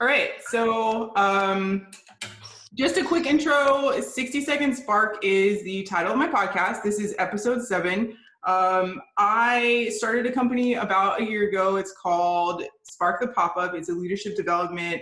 All right, so just a quick intro. 60 Second Spark is the title of my podcast. This is episode 7. I started a company about a year ago. It's called Spark the Pop-Up. It's a leadership development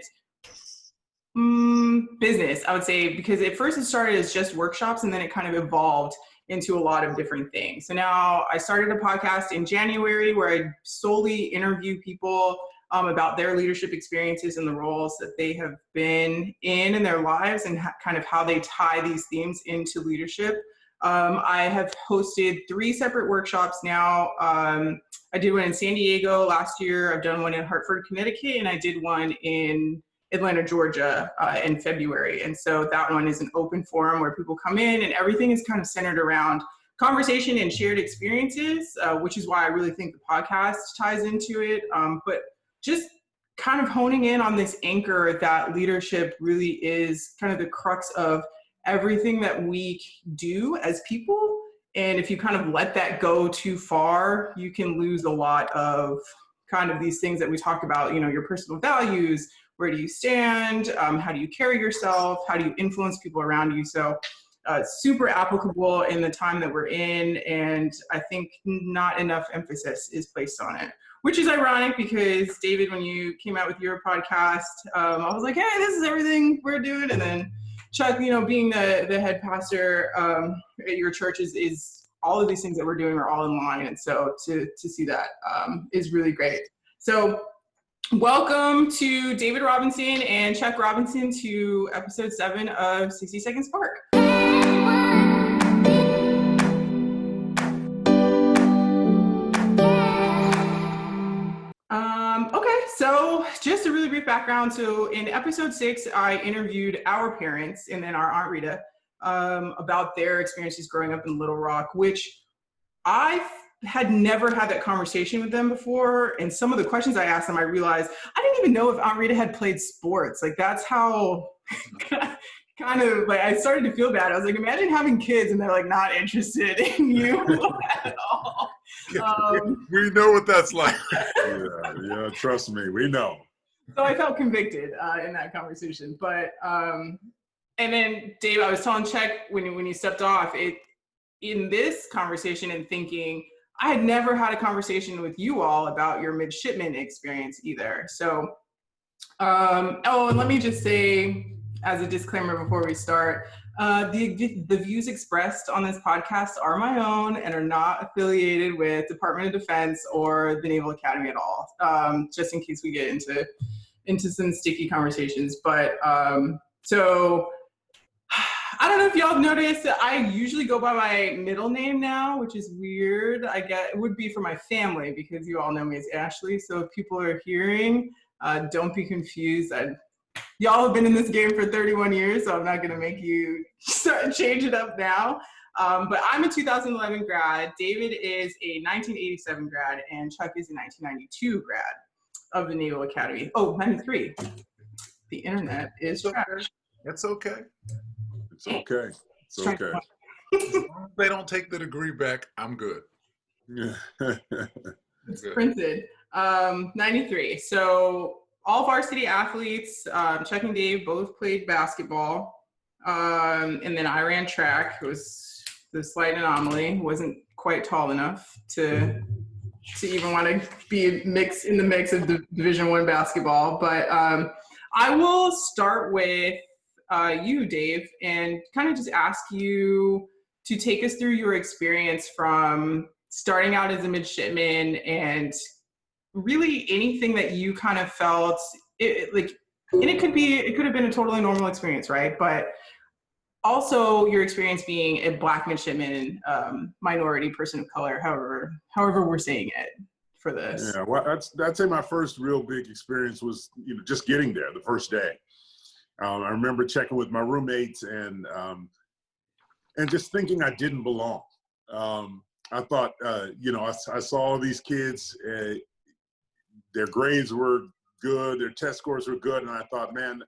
business, I would say, because at first it started as just workshops and then it kind of evolved into a lot of different things. So now I started a podcast in January where I solely interview people about their leadership experiences and the roles that they have been in their lives and kind of how they tie these themes into leadership. I have hosted 3 separate workshops now. I did one in San Diego last year. I've done one in Hartford, Connecticut, and I did one in Atlanta, Georgia in February. And so that one is an open forum where people come in and everything is kind of centered around conversation and shared experiences, which is why I really think the podcast ties into it. But just kind of honing in on this anchor that leadership really is kind of the crux of everything that we do as people. And if you kind of let that go too far, you can lose a lot of kind of these things that we talk about, you know, your personal values. Where do you stand? How do you carry yourself? How do you influence people around you? So super applicable in the time that we're in. And I think not enough emphasis is placed on it, which is ironic because David, when you came out with your podcast, I was like, hey, this is everything we're doing. And then Chuck, you know, being the head pastor at your church is all of these things that we're doing are all in line. And so to see that is really great. So welcome to David Robinson and Chuck Robinson to episode 7 of 60 Second Spark. Okay, so just a really brief background. So in episode 6, I interviewed our parents and then our Aunt Rita about their experiences growing up in Little Rock, which I had never had that conversation with them before. And some of the questions I asked them, I realized I didn't even know if Aunt Rita had played sports. Like that's how kind of like I started to feel bad. I was like, imagine having kids and they're like not interested in you at all. We know what that's like. Yeah, trust me, we know. So I felt convicted in that conversation. But and then Dave, I was telling Chuck when you stepped off, in this conversation and thinking, I had never had a conversation with you all about your midshipman experience either. So, and let me just say, as a disclaimer before we start, the views expressed on this podcast are my own and are not affiliated with Department of Defense or the Naval Academy at all, just in case we get into some sticky conversations. But so I don't know if y'all have noticed that I usually go by my middle name now, which is weird. It would be for my family because you all know me as Ashley. So if people are hearing, don't be confused. Y'all have been in this game for 31 years, so I'm not going to make you change it up now. But I'm a 2011 grad. David is a 1987 grad, and Chuck is a 1992 grad of the Naval Academy. Oh, 93. The internet is trash. It's okay. It's okay. It's okay. They don't take the degree back. I'm good. It's printed. 93. So all varsity athletes, Chuck and Dave both played basketball. And then I ran track. It was the slight anomaly. Wasn't quite tall enough to even want to be in the mix of Division I basketball. But I will start with you, Dave, and kind of just ask you to take us through your experience from starting out as a midshipman and really anything that you kind of felt and it could have been a totally normal experience, right? But also your experience being a Black midshipman, minority, person of color, however we're saying it for this. Yeah, well, I'd say my first real big experience was, just getting there the first day. I remember checking with my roommates and just thinking I didn't belong. I thought, I saw all these kids, their grades were good, their test scores were good, and I thought, man,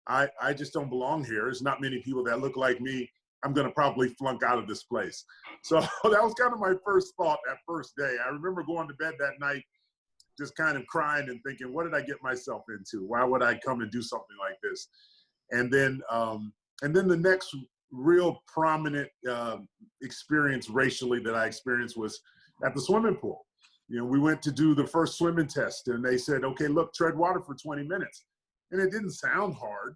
I just don't belong here. There's not many people that look like me. I'm going to probably flunk out of this place. So that was kind of my first thought that first day. I remember going to bed that night just kind of crying and thinking, what did I get myself into? Why would I come and do something like this? And then the next real prominent experience racially that I experienced was at the swimming pool. You know, we went to do the first swimming test, and they said, okay, look, tread water for 20 minutes. And it didn't sound hard,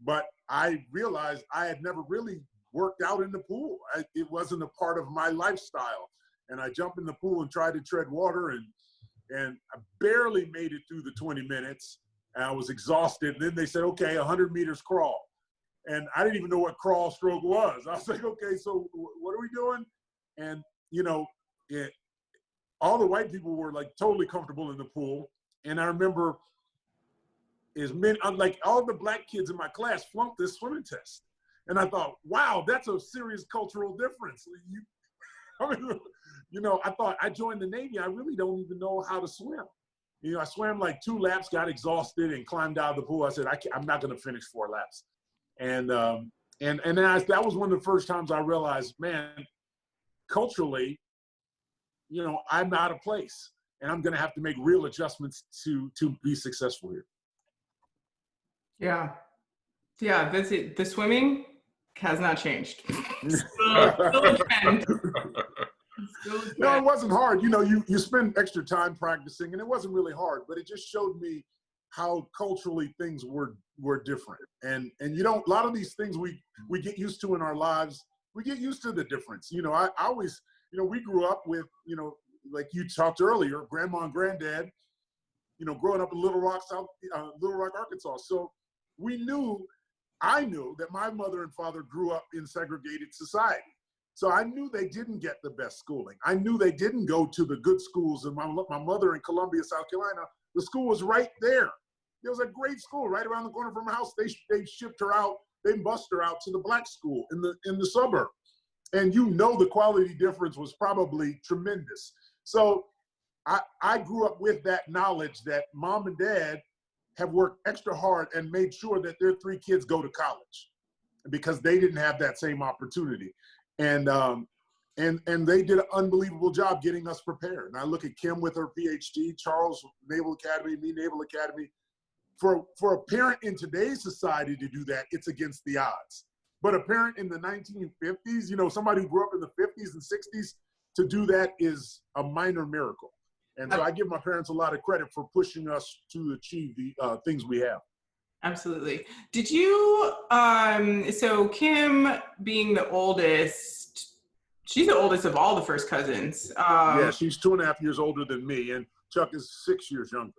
but I realized I had never really worked out in the pool. It wasn't a part of my lifestyle. And I jumped in the pool and tried to tread water, and I barely made it through the 20 minutes. And I was exhausted. And then they said, okay, 100 meters crawl. And I didn't even know what crawl stroke was. I was like, okay, so what are we doing? And, you know, all the white people were like totally comfortable in the pool. And I remember like all the black kids in my class flunked this swimming test. And I thought, wow, that's a serious cultural difference. You know, I thought I joined the Navy. I really don't even know how to swim. You know, I swam like 2 laps, got exhausted, and climbed out of the pool. I said, I'm not going to finish 4 laps. And then that was one of the first times I realized, man, culturally, you know, I'm out of place, and I'm going to have to make real adjustments to be successful here. Yeah. Yeah, that's it. The swimming has not changed. Still a trend. No, it wasn't hard. You know, you spend extra time practicing, and it wasn't really hard, but it just showed me how culturally things were different. And you know, a lot of these things we get used to in our lives, we get used to the difference. You know, I always, you know, we grew up with, you know, like you talked earlier, grandma and granddad, you know, growing up in Little Rock, Arkansas. So I knew that my mother and father grew up in segregated society. So I knew they didn't get the best schooling. I knew they didn't go to the good schools. And my mother in Columbia, South Carolina, the school was right there. There was a great school right around the corner from her house. They shipped her out. They bussed her out to the black school in the suburb. And you know the quality difference was probably tremendous. So I grew up with that knowledge that mom and dad have worked extra hard and made sure that their 3 kids go to college because they didn't have that same opportunity. And they did an unbelievable job getting us prepared. And I look at Kim with her PhD, Charles, Naval Academy, me, Naval Academy. For a parent in today's society to do that, it's against the odds. But a parent in the 1950s, you know, somebody who grew up in the 50s and 60s, to do that is a minor miracle. And so I give my parents a lot of credit for pushing us to achieve the things we have. Absolutely. Did you, so Kim being the oldest, she's the oldest of all the first cousins. Yeah, she's 2.5 years older than me, and Chuck is 6 years younger.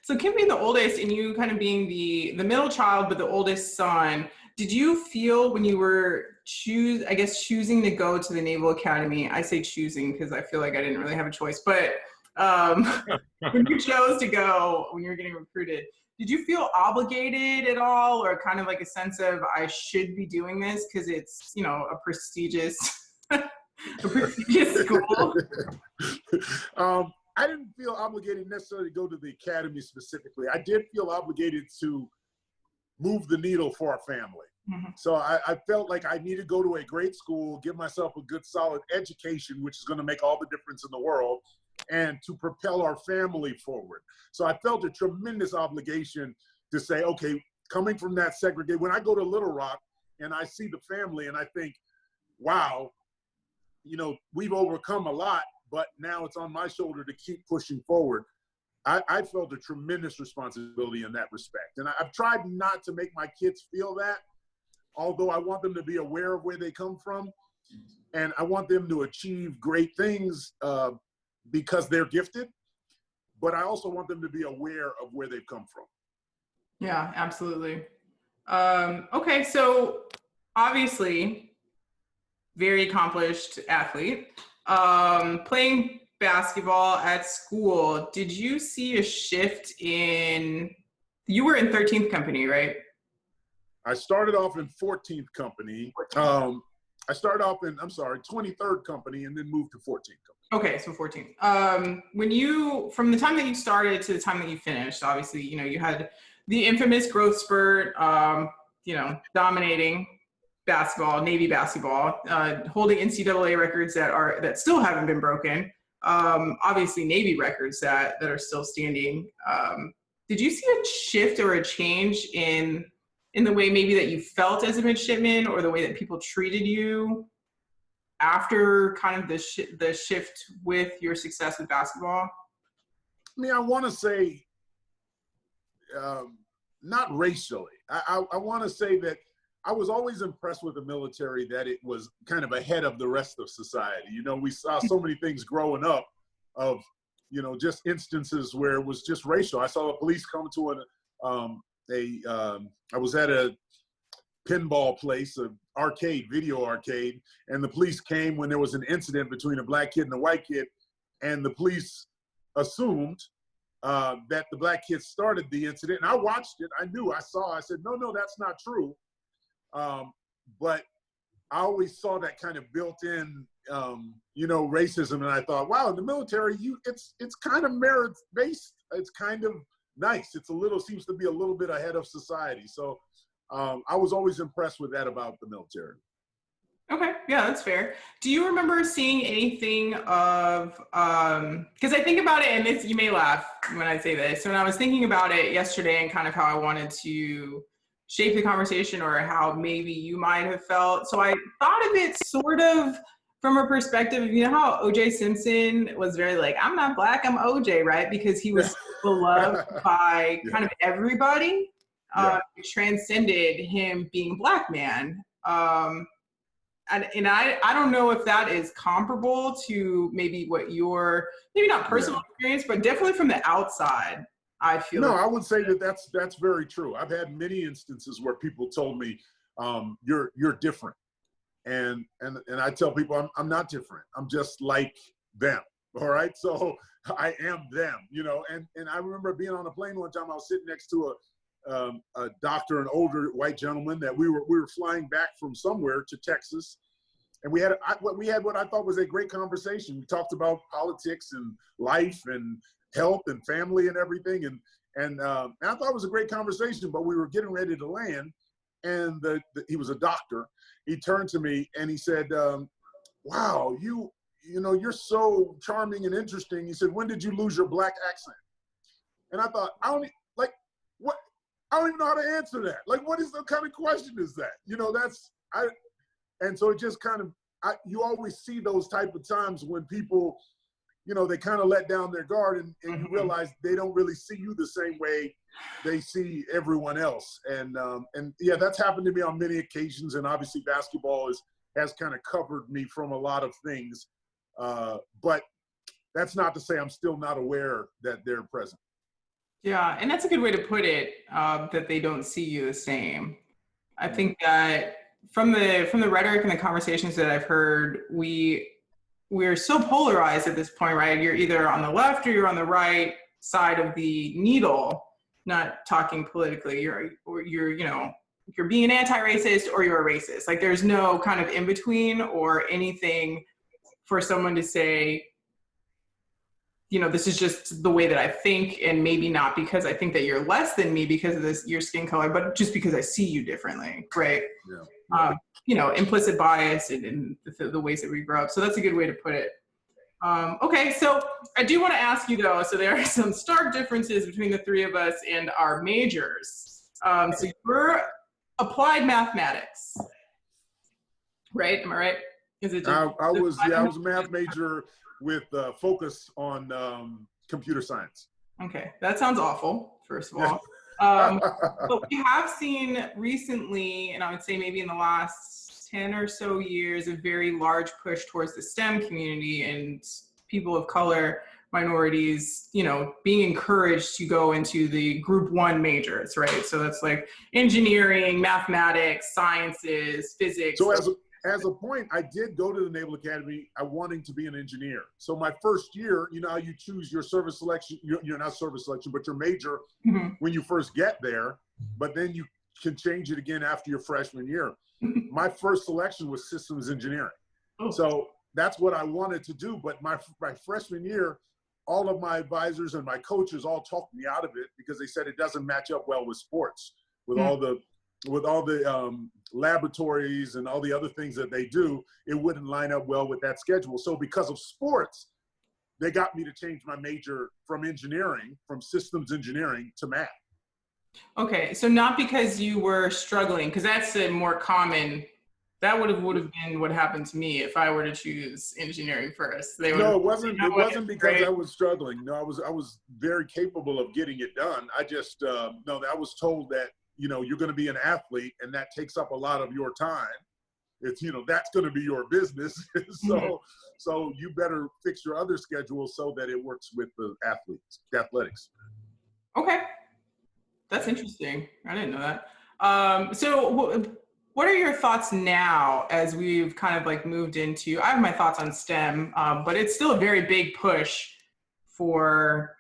So Kim being the oldest and you kind of being the middle child, but the oldest son, did you feel when you were choosing to go to the Naval Academy, I say choosing because I feel like I didn't really have a choice, but when you chose to go, when you were getting recruited, did you feel obligated at all, or kind of like a sense of I should be doing this because it's, you know, a prestigious school? I didn't feel obligated necessarily to go to the academy specifically. I did feel obligated to move the needle for our family. Mm-hmm. So I felt like I needed to go to a great school, give myself a good, solid education, which is going to make all the difference in the world, and to propel our family forward. So I felt a tremendous obligation to say, okay, coming from that segregate, when I go to Little Rock and I see the family and I think, wow, you know, we've overcome a lot, but now it's on my shoulder to keep pushing forward. I felt a tremendous responsibility in that respect. And I've tried not to make my kids feel that, although I want them to be aware of where they come from. And I want them to achieve great things because they're gifted. But I also want them to be aware of where they've come from. Yeah, absolutely. Okay, so obviously, very accomplished athlete. Playing basketball at school, did you see a shift you were in 13th company, right? I started off in 14th company. I started off in, 23rd company and then moved to 14th company. Okay, so 14th. From the time that you started to the time that you finished, obviously, you know, you had the infamous growth spurt, you know, dominating basketball, Navy basketball, holding NCAA records that still haven't been broken. obviously Navy records that are still standing. Did you see a shift or a change in the way maybe that you felt as a midshipman, or the way that people treated you after kind of the shift with your success with basketball? I mean, I want to say, not racially. I want to say that I was always impressed with the military, that it was kind of ahead of the rest of society. You know, we saw so many things growing up of, you know, just instances where it was just racial. I saw the police come to I was at a pinball place, a video arcade, and the police came when there was an incident between a black kid and a white kid, and the police assumed that the black kid started the incident. And I watched it. I said, no, that's not true. But I always saw that kind of built-in, you know, racism. And I thought, wow, in the military, it's kind of merit-based. It's kind of nice. Seems to be a little bit ahead of society. So I was always impressed with that about the military. Okay, yeah, that's fair. Do you remember seeing anything of, because I think about it, and you may laugh when I say this, when I was thinking about it yesterday and kind of how I wanted to shape the conversation, or how maybe you might have felt. So I thought of it sort of from a perspective of, you know how O.J. Simpson was very like, I'm not black, I'm O.J., right? Because he was beloved by kind of everybody. It transcended him being a black man. And I don't know if that is comparable to maybe what your, maybe not personal experience, but definitely from the outside, I feel. No, I would say that that's very true. I've had many instances where people told me, you're different. And I tell people I'm not different. I'm just like them. All right. So I am them, you know, and I remember being on a plane one time. I was sitting next to a doctor, an older white gentleman, that we were flying back from somewhere to Texas. And we had what I thought was a great conversation. We talked about politics and life and health and family and everything. And I thought it was a great conversation, but we were getting ready to land. And he was a doctor. He turned to me and he said, wow, you know, you're so charming and interesting. He said, when did you lose your black accent? And I thought, I don't even know how to answer that. Like, what kind of question is that? You know, and so it just kind of, you always see those type of times when people, you know, they kind of let down their guard, and you realize they don't really see you the same way they see everyone else. And yeah, that's happened to me on many occasions. And obviously basketball has kind of covered me from a lot of things. But that's not to say I'm still not aware that they're present. Yeah, and that's a good way to put it, that they don't see you the same. I think that from the rhetoric and the conversations that I've heard, we're so polarized at this point, right? You're either on the left or you're on the right side of the needle, not talking politically. You're you know, you're being anti-racist or you're a racist. Like, there's no kind of in between or anything for someone to say, you know, this is just the way that I think, and maybe not because I think that you're less than me because of your skin color, but just because I see you differently, right? Yeah. You know, implicit bias in the ways that we grow up. So that's a good way to put it. Okay, so I do want to ask you though, so there are some stark differences between the three of us and our majors. So you're applied mathematics, right? Am I right? Is it? I was a math major with focus on computer science. Okay, that sounds awful, first of all. But we have seen recently, and I would say maybe in the last 10 or so years, a very large push towards the STEM community and people of color, minorities, you know, being encouraged to go into the group 1 majors, right? So that's like engineering, mathematics, sciences, physics. So as a point, I did go to the Naval Academy wanting to be an engineer. So my first year, you know how you choose your service selection, you're not service selection, but your major when you first get there, but then you can change it again after your freshman year. My first selection was systems engineering. So that's what I wanted to do. But my freshman year, all of my advisors and my coaches all talked me out of it because they said it doesn't match up well with sports, with all the laboratories and all the other things that they do. It wouldn't line up well with that schedule. So because of sports, they got me to change my major from engineering, from systems engineering to math. Okay, so not because you were struggling, because that's a more common. That would have been what happened to me if I were to choose engineering first. They would. No, it wasn't. It wasn't because great. I was struggling. No, I was very capable of getting it done. I just no. I was told that you're going to be an athlete, and that takes up a lot of your time. It's that's going to be your business. So you better fix your other schedule so that it works with the athletics. Okay, that's interesting. I didn't know that. So what are your thoughts now as we've kind of like moved into, I have my thoughts on STEM, but it's still a very big push for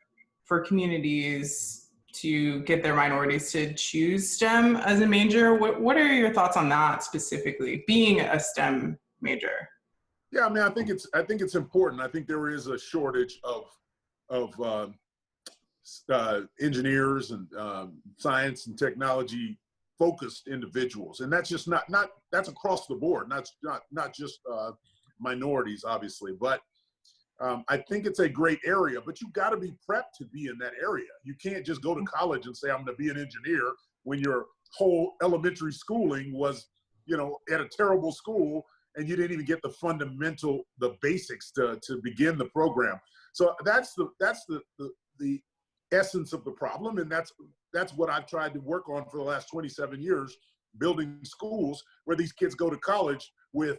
communities to get their minorities to choose STEM as a major. What are your thoughts on that specifically, being a STEM major? Yeah, I mean, I think it's important. I think there is a shortage of engineers and science and technology focused individuals, and that's just not that's across the board, not just minorities, obviously, but I think it's a great area, but you got to be prepped to be in that area. You can't just go to college and say I'm going to be an engineer when your whole elementary schooling was at a terrible school and you didn't even get the basics to begin the program. So that's the essence of the problem, and that's what I've tried to work on for the last 27 years, building schools where these kids go to college with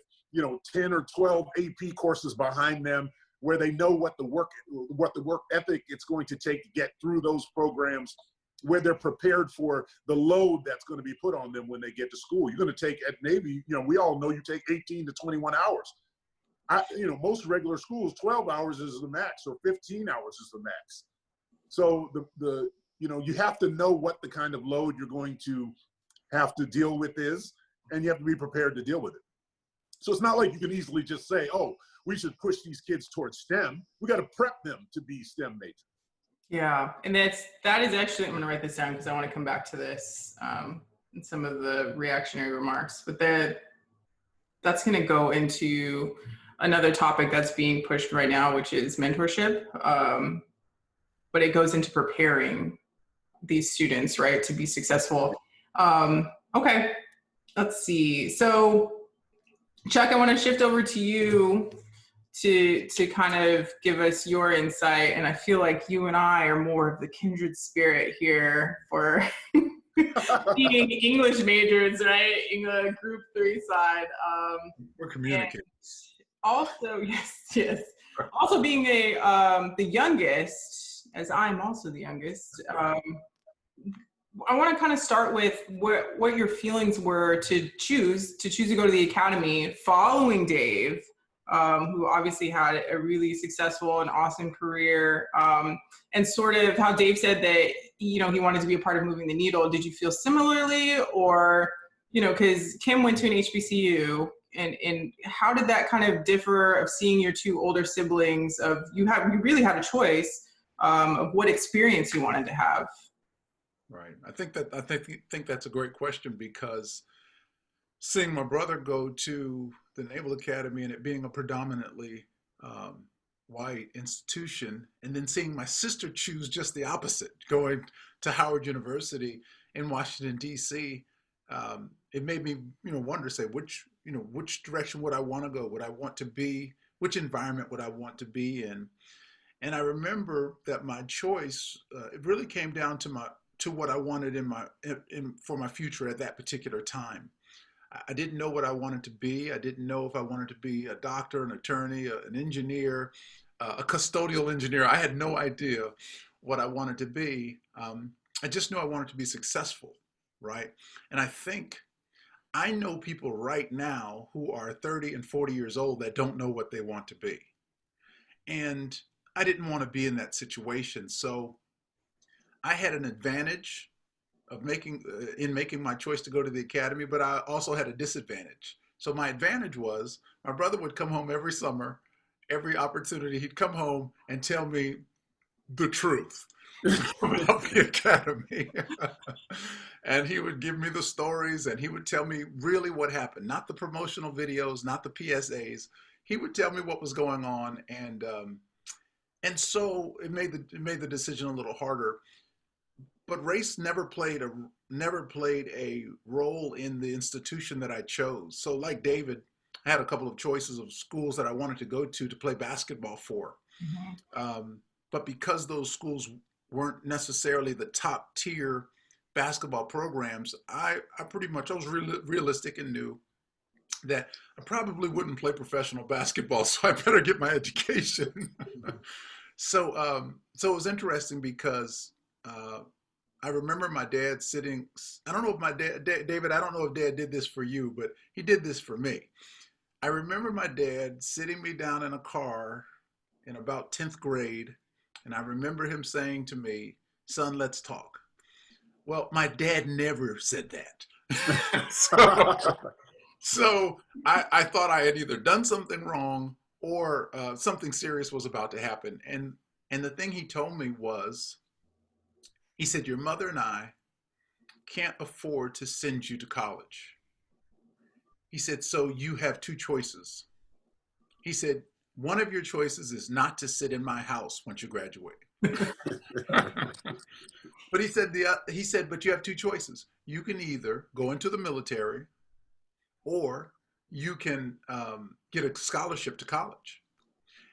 10 or 12 AP courses behind them, where they know what the work ethic it's going to take to get through those programs, where they're prepared for the load that's going to be put on them when they get to school. You're going to take at Navy, we all know you take 18 to 21 hours. Most regular schools, 12 hours is the max, or 15 hours is the max. So you have to know what the kind of load you're going to have to deal with is, and you have to be prepared to deal with it. So it's not like you can easily just say, oh, we should push these kids towards STEM. We got to prep them to be STEM majors. Yeah, and that is actually, I'm going to write this down because I want to come back to this in some of the reactionary remarks. But that's going to go into another topic that's being pushed right now, which is mentorship. But it goes into preparing these students, right, to be successful. Okay, let's see. So, Chuck, I want to shift over to you to kind of give us your insight. And I feel like you and I are more of the kindred spirit here for being English majors, right, in the group 3 side. We're communicating. Also, yes. Also being the youngest, as I'm also the youngest, I want to kind of start with what your feelings were to choose to go to the academy following Dave, who obviously had a really successful and awesome career, and sort of how Dave said that, he wanted to be a part of moving the needle. Did you feel similarly, or, because Kim went to an HBCU, and how did that kind of differ of seeing your 2 older siblings, of you really had a choice of what experience you wanted to have? Right. I think that's a great question, because seeing my brother go to the Naval Academy and it being a predominantly white institution, and then seeing my sister choose just the opposite, going to Howard University in Washington, D.C., it made me, wonder, say, which direction would I want to go? Would I want to be, which environment would I want to be in? And I remember that my choice, it really came down to what I wanted for my future at that particular time. I didn't know what I wanted to be. I didn't know if I wanted to be a doctor, an attorney, an engineer, a custodial engineer. I had no idea what I wanted to be. I just knew I wanted to be successful, right? And I know people right now who are 30 and 40 years old that don't know what they want to be. And I didn't want to be in that situation. So I had an advantage of making my choice to go to the academy, but I also had a disadvantage. So my advantage was my brother would come home every summer, every opportunity, he'd come home and tell me the truth about the academy. And he would give me the stories, and he would tell me really what happened, not the promotional videos, not the PSAs. He would tell me what was going on. And And so it made the decision a little harder. But race never played a role in the institution that I chose. So like David, I had a couple of choices of schools that I wanted to go to play basketball for. But because those schools weren't necessarily the top tier basketball programs, I was realistic and knew that I probably wouldn't play professional basketball, so I better get my education. So it was interesting because I remember my dad sitting. I don't know if my dad, David, I don't know if Dad did this for you, but he did this for me. I remember my dad sitting me down in a car in about 10th grade, and I remember him saying to me, "Son, let's talk." Well, my dad never said that. So I thought I had either done something wrong or something serious was about to happen. And the thing he told me was, he said, "Your mother and I can't afford to send you to college." He said, "So you have two choices." He said, "One of your choices is not to sit in my house once you graduate." But he said, "But you have two choices. You can either go into the military, or you can get a scholarship to college."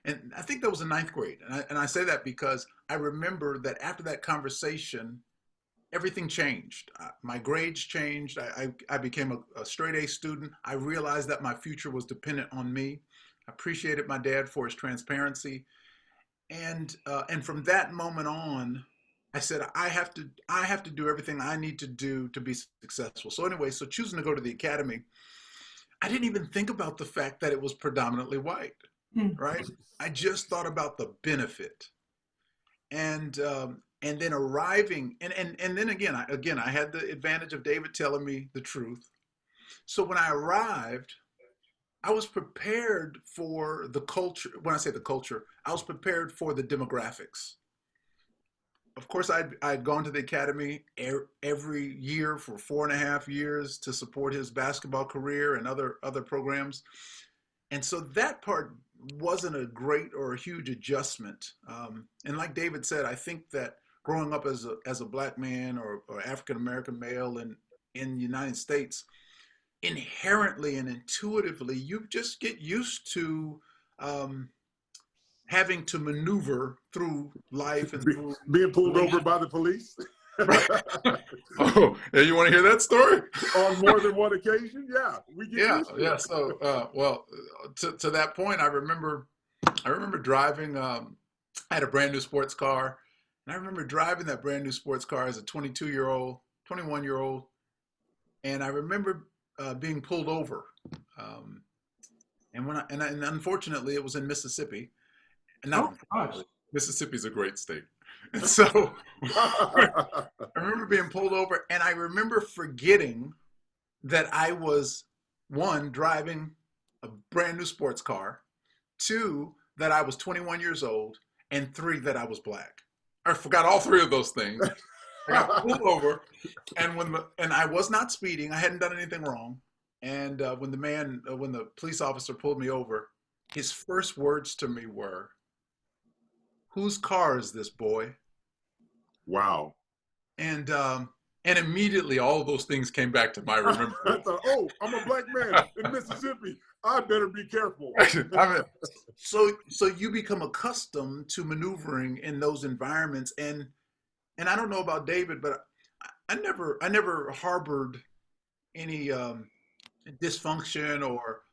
And I think that was in 9th grade. And I say that because I remember that after that conversation, everything changed. My grades changed. I became a straight A student. I realized that my future was dependent on me. I appreciated my dad for his transparency. And from that moment on, I said, I have to do everything I need to do to be successful. So anyway, so choosing to go to the academy, I didn't even think about the fact that it was predominantly white, right? I just thought about the benefit. And then arriving, and then again, I had the advantage of David telling me the truth. So when I arrived, I was prepared for the culture. When I say the culture, I was prepared for the demographics. Of course, I'd gone to the academy every year for 4.5 years to support his basketball career and other programs. And so that part wasn't a great or a huge adjustment. And like David said, I think that growing up as a black man or African-American male in the United States, inherently and intuitively, you just get used to having to maneuver through life and through being pulled over by the police. Oh, and you want to hear that story? On more than one occasion? Yeah, we get used to it. Yeah. So, well, to that point, I remember driving. I had a brand new sports car, and I remember driving that brand new sports car as a 21-year-old, and I remember being pulled over. And unfortunately, it was in Mississippi. And not unfortunately, Mississippi's a great state. And so I remember being pulled over, and I remember forgetting that I was, one, driving a brand new sports car, two, that I was 21 years old, and three, that I was black. I forgot all three of those things. I got pulled over, and I was not speeding. I hadn't done anything wrong. And when the police officer pulled me over, his first words to me were, "Whose car is this, boy?" Wow. And immediately all of those things came back to my remembrance. I thought, oh, I'm a black man in Mississippi. I better be careful. I mean, so you become accustomed to maneuvering in those environments, and I don't know about David, but I never harbored any dysfunction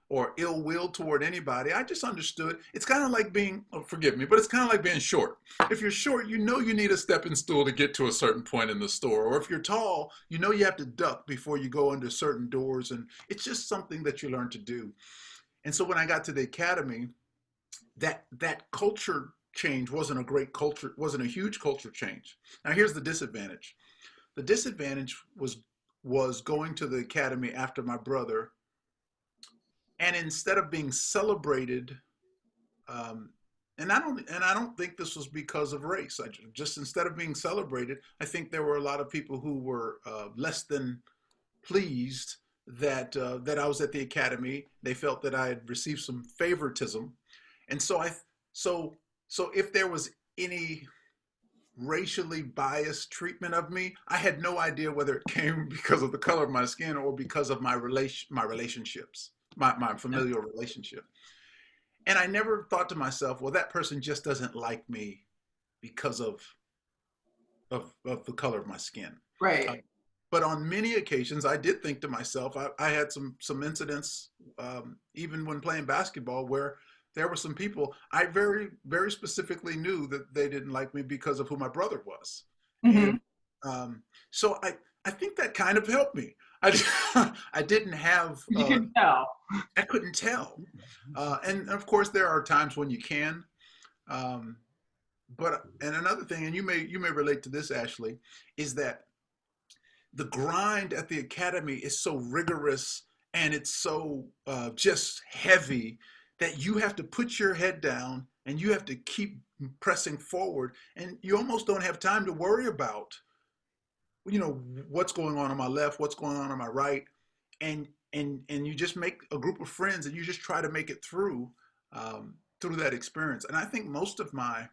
or ill will toward anybody. I just understood. It's kind of like being, forgive me, but it's kind of like being short. If you're short, you know you need a stepping stool to get to a certain point in the store. Or if you're tall, you know you have to duck before you go under certain doors. And it's just something that you learn to do. And so when I got to the academy, that culture change wasn't a huge culture change. Now here's the disadvantage. The disadvantage was going to the academy after my brother, and instead of being celebrated, and I don't think this was because of race. Just instead of being celebrated, I think there were a lot of people who were less than pleased that I was at the academy. They felt that I had received some favoritism, and so So if there was any racially biased treatment of me, I had no idea whether it came because of the color of my skin or because of my relationships, my familial relationship. And I never thought to myself, well, that person just doesn't like me because of the color of my skin. Uh, Right. but on many occasions, I did think to myself, I had some incidents, even when playing basketball, where there were some people I very specifically knew that they didn't like me because of who my brother was. And Hmm. so I think that kind of helped me. I didn't have, You can tell. I couldn't tell. And of course, there are times when you can. Um, and another thing, and you may relate to this, Ashley, is that the grind at the academy is so rigorous and it's so just heavy that you have to put your head down and you have to keep pressing forward, and you almost don't have time to worry about, what's going on my left, what's going on my right, and you just make a group of friends and you just try to make it through that experience. And I think most of my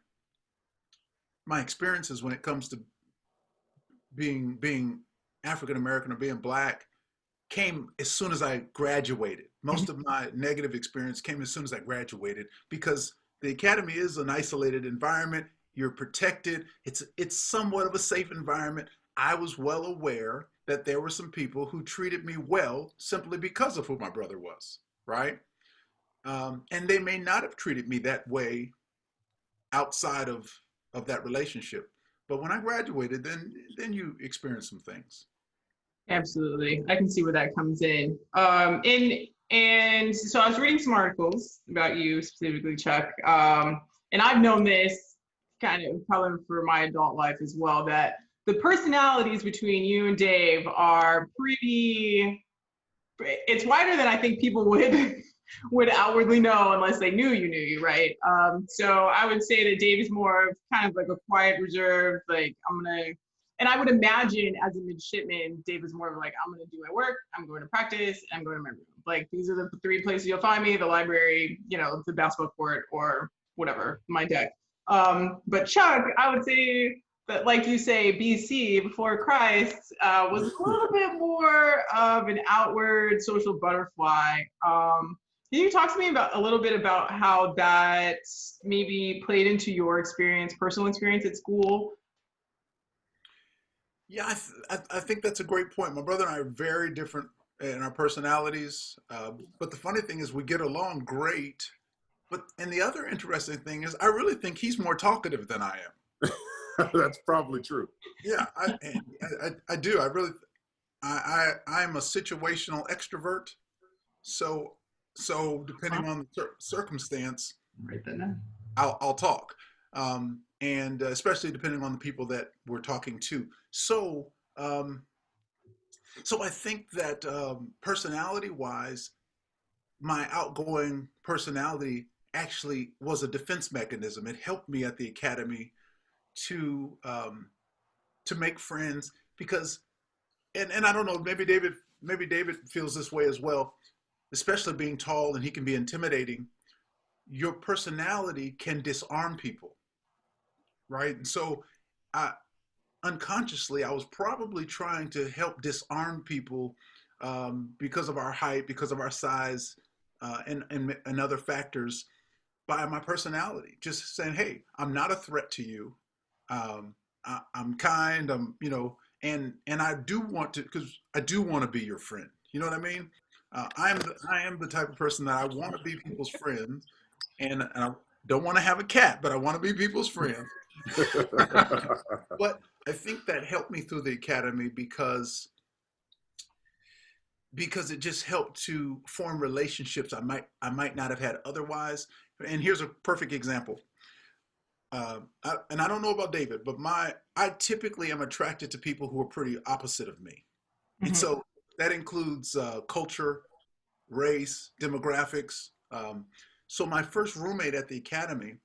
experiences when it comes to being African American or being black came as soon as I graduated. Most of my negative experience came as soon as I graduated, because the academy is an isolated environment. You're protected. It's somewhat of a safe environment. I was well aware that there were some people who treated me well simply because of who my brother was, right? And they may not have treated me that way outside of that relationship. But when I graduated, then you experience some things. Absolutely. I can see where that comes in. And so I was reading some articles about you specifically, Chuck. And I've known this kind of color for my adult life as well, that the personalities between you and Dave are pretty, it's wider than I think people would would outwardly know unless they knew you, right? So I would say that Dave is more of kind of like a quiet, reserved, like and I would imagine as a midshipman, Dave is more of like, I'm gonna do my work, I'm going to practice, I'm going to my room. Like these are the three places you'll find me: the library, the basketball court, or whatever, my deck. But Chuck, I would say that, like you say, BC before Christ was a little bit more of an outward social butterfly. Can you talk to me about a little bit about how that maybe played into your experience, personal experience at school? Yeah, I think that's a great point. My brother and I are very different in our personalities, but the funny thing is we get along great. And the other interesting thing is I really think he's more talkative than I am. That's probably true. Yeah, I do. I'm a situational extrovert. So depending on the circumstance, Right then. I'll talk, and especially depending on the people that we're talking to. So I think that personality-wise, my outgoing personality actually was a defense mechanism. It helped me at the academy to um, to make friends because, and I don't know, maybe David feels this way as well, especially being tall and he can be intimidating. Your personality can disarm people, right? And so I unconsciously I was probably trying to help disarm people, because of our height, because of our size, and other factors, by my personality. Just saying, hey, I'm not a threat to you. I'm kind. And I do want to, because I do want to be your friend. You know what I mean? I am the type of person that I want to be people's friend, and I don't want to have a cat, but I want to be people's friend. But I think that helped me through the academy because it just helped to form relationships I might not have had otherwise. And here's a perfect example. And I don't know about David, but I typically am attracted to people who are pretty opposite of me, and Mhm. so that includes culture, race, demographics. So my first roommate at the academy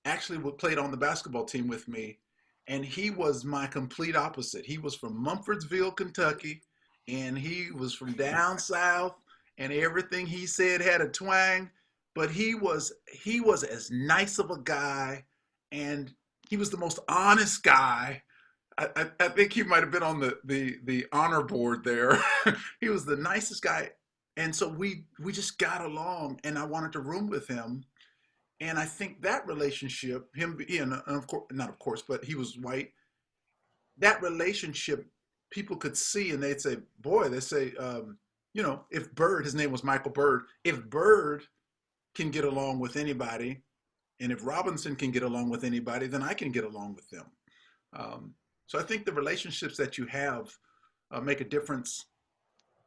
actually played on the basketball team with me, and he was my complete opposite. He was from Mumfordsville, Kentucky, and he was from down south, and everything he said had a twang. but he was as nice of a guy, and he was the most honest guy. I think he might have been on the honor board there. He was the nicest guy, and so we just got along, and I wanted to room with him. And I think that relationship, him being, and of course, not of course, but he was white. That relationship, people could see, and they'd say, "Boy," they say, if Bird, his name was Michael Bird, if Bird can get along with anybody, and if Robinson can get along with anybody, then I can get along with them. So I think the relationships that you have make a difference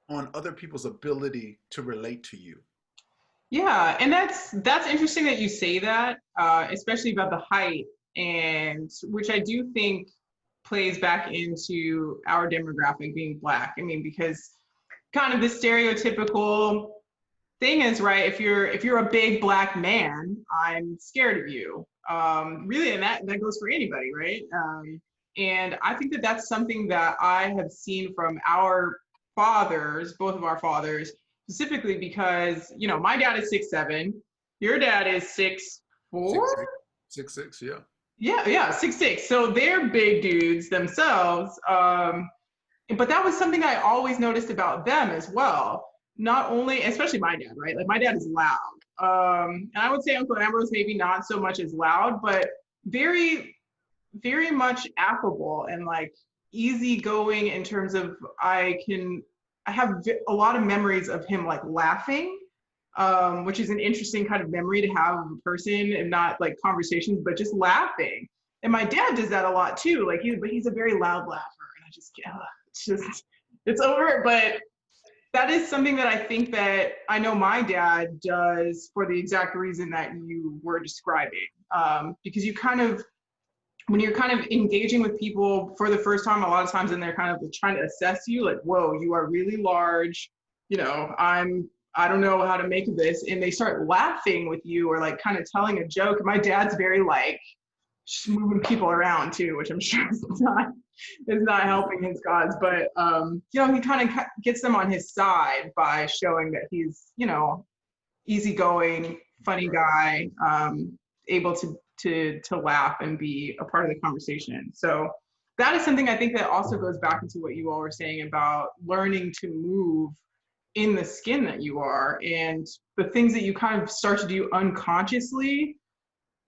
on other people's ability to relate to you. Yeah, and that's interesting that you say that, especially about the height, and which I do think plays back into our demographic being Black. I mean, because kind of the stereotypical thing is, right, if you're a big Black man, I'm scared of you. Really, and that goes for anybody, right? And I think that that's something that I have seen from our fathers, both of our fathers, specifically because, my dad is 6'7", your dad is 6'4", 6'6", yeah. Yeah, 6'6". So they're big dudes themselves. But that was something I always noticed about them as well. Not only, especially my dad, right? Like my dad is loud. And I would say Uncle Ambrose maybe not so much as loud, but very, very much affable and like easygoing in terms of I have a lot of memories of him like laughing, which is an interesting kind of memory to have of a person, and not like conversations, but just laughing. And my dad does that a lot too. Like he's a very loud laugher, and I just it's over. But that is something that I think that I know my dad does for the exact reason that you were describing, because you kind of, when you're kind of engaging with people for the first time, a lot of times, and they're kind of trying to assess you, like, whoa, you are really large, I don't know how to make of this. And they start laughing with you or like kind of telling a joke. My dad's very like just moving people around too, which I'm sure is not helping his cause. But, he kind of gets them on his side by showing that he's, easygoing, funny guy, able to laugh and be a part of the conversation. So that is something I think that also goes back into what you all were saying about learning to move in the skin that you are, and the things that you kind of start to do unconsciously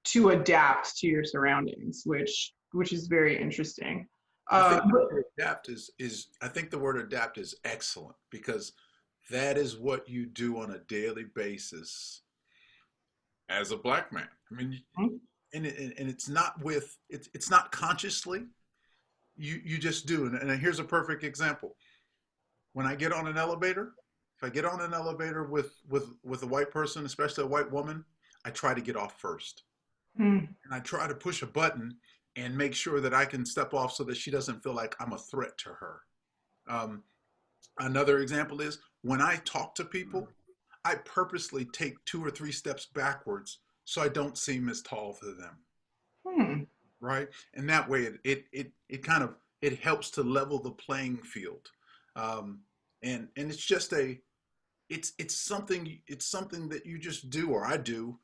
to adapt to your surroundings, which is very interesting. I think the word adapt is excellent, because that is what you do on a daily basis as a Black man. I mean, and it's not consciously. You just do. And here's a perfect example. When I get on an elevator, if I get on an elevator with a white person, especially a white woman, I try to get off first. And I try to push a button and make sure that I can step off so that she doesn't feel like I'm a threat to her. Another example is when I talk to people, I purposely take 2 or 3 steps backwards so I don't seem as tall to them. Right? And that way it kind of, it helps to level the playing field. And it's just it's something that you just do, or I do,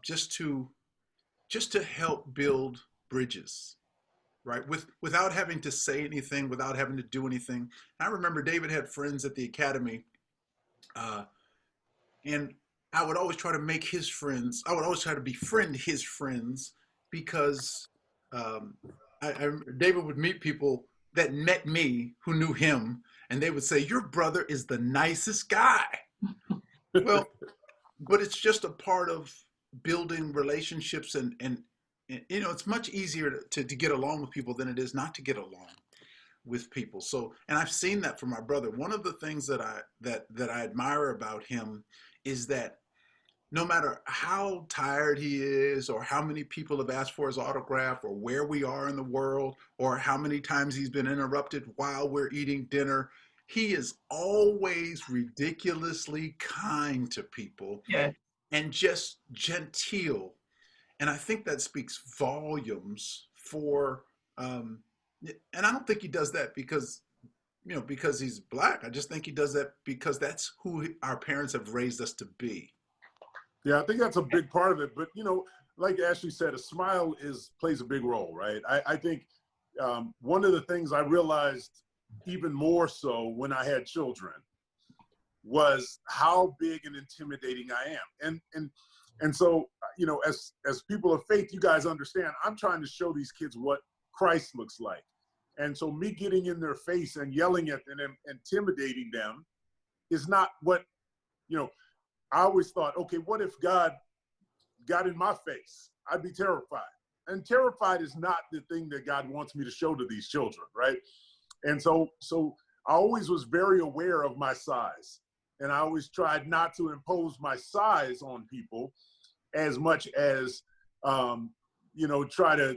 just to help build bridges, right? Without having to say anything, without having to do anything. I remember David had friends at the academy, and I would always try to make his friends. I would always try to befriend his friends, because David would meet people that met me who knew him, and they would say, "Your brother is the nicest guy." Well, but it's just a part of building relationships, and it's much easier to get along with people than it is not to get along with people. So, and I've seen that from my brother. One of the things that I admire about him is that no matter how tired he is, or how many people have asked for his autograph, or where we are in the world, or how many times he's been interrupted while we're eating dinner, he is always ridiculously kind to people. Yeah. And just genteel. And I think that speaks volumes for, and I don't think he does that because he's Black. I just think he does that because that's who our parents have raised us to be. Yeah, I think that's a big part of it. But, you know, like Ashley said, a smile plays a big role, right? I think one of the things I realized even more so when I had children was how big and intimidating I am. And so, you know, as people of faith, you guys understand, I'm trying to show these kids what Christ looks like. And so me getting in their face and yelling at them and intimidating them is not what, you know, I always thought, okay, what if God got in my face? I'd be terrified. And terrified is not the thing that God wants me to show to these children, right? And so I always was very aware of my size. And I always tried not to impose my size on people as much as, you know, try to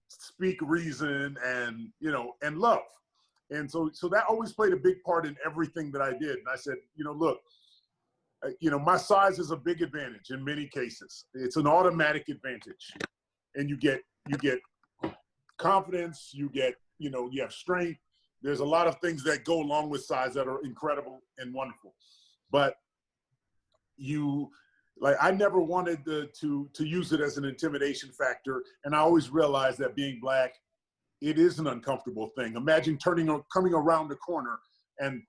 speak reason and, you know, and love. And so that always played a big part in everything that I did. And I said, you know, look, you know, my size is a big advantage in many cases. It's an automatic advantage. And you get confidence, you have strength. There's a lot of things that go along with size that are incredible and wonderful. But I never wanted to use it as an intimidation factor. And I always realized that being Black, it is an uncomfortable thing. Imagine coming around the corner and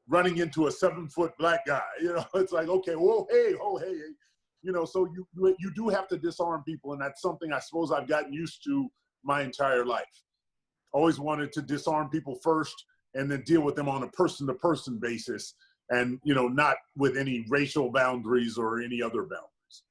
running into a 7-foot Black guy. You know, it's like, okay, whoa, hey, oh, hey. You know, so you do have to disarm people. And that's something I suppose I've gotten used to my entire life. Always wanted to disarm people first and then deal with them on a person-to-person basis. And, you know, not with any racial boundaries or any other boundaries.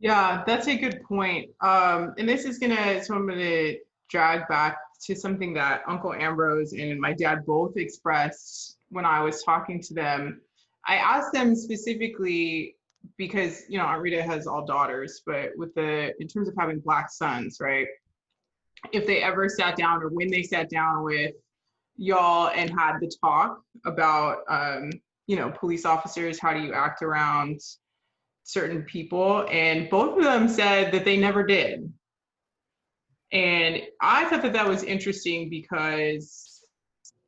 Yeah, that's a good point. And this is so I'm gonna drag back to something that Uncle Ambrose and my dad both expressed when I was talking to them. I asked them specifically because, you know, Aunt Rita has all daughters, but in terms of having Black sons, right? If they ever sat down or when they sat down with y'all and had the talk about, you know, police officers, how do you act around certain people? And both of them said that they never did. And I thought that was interesting because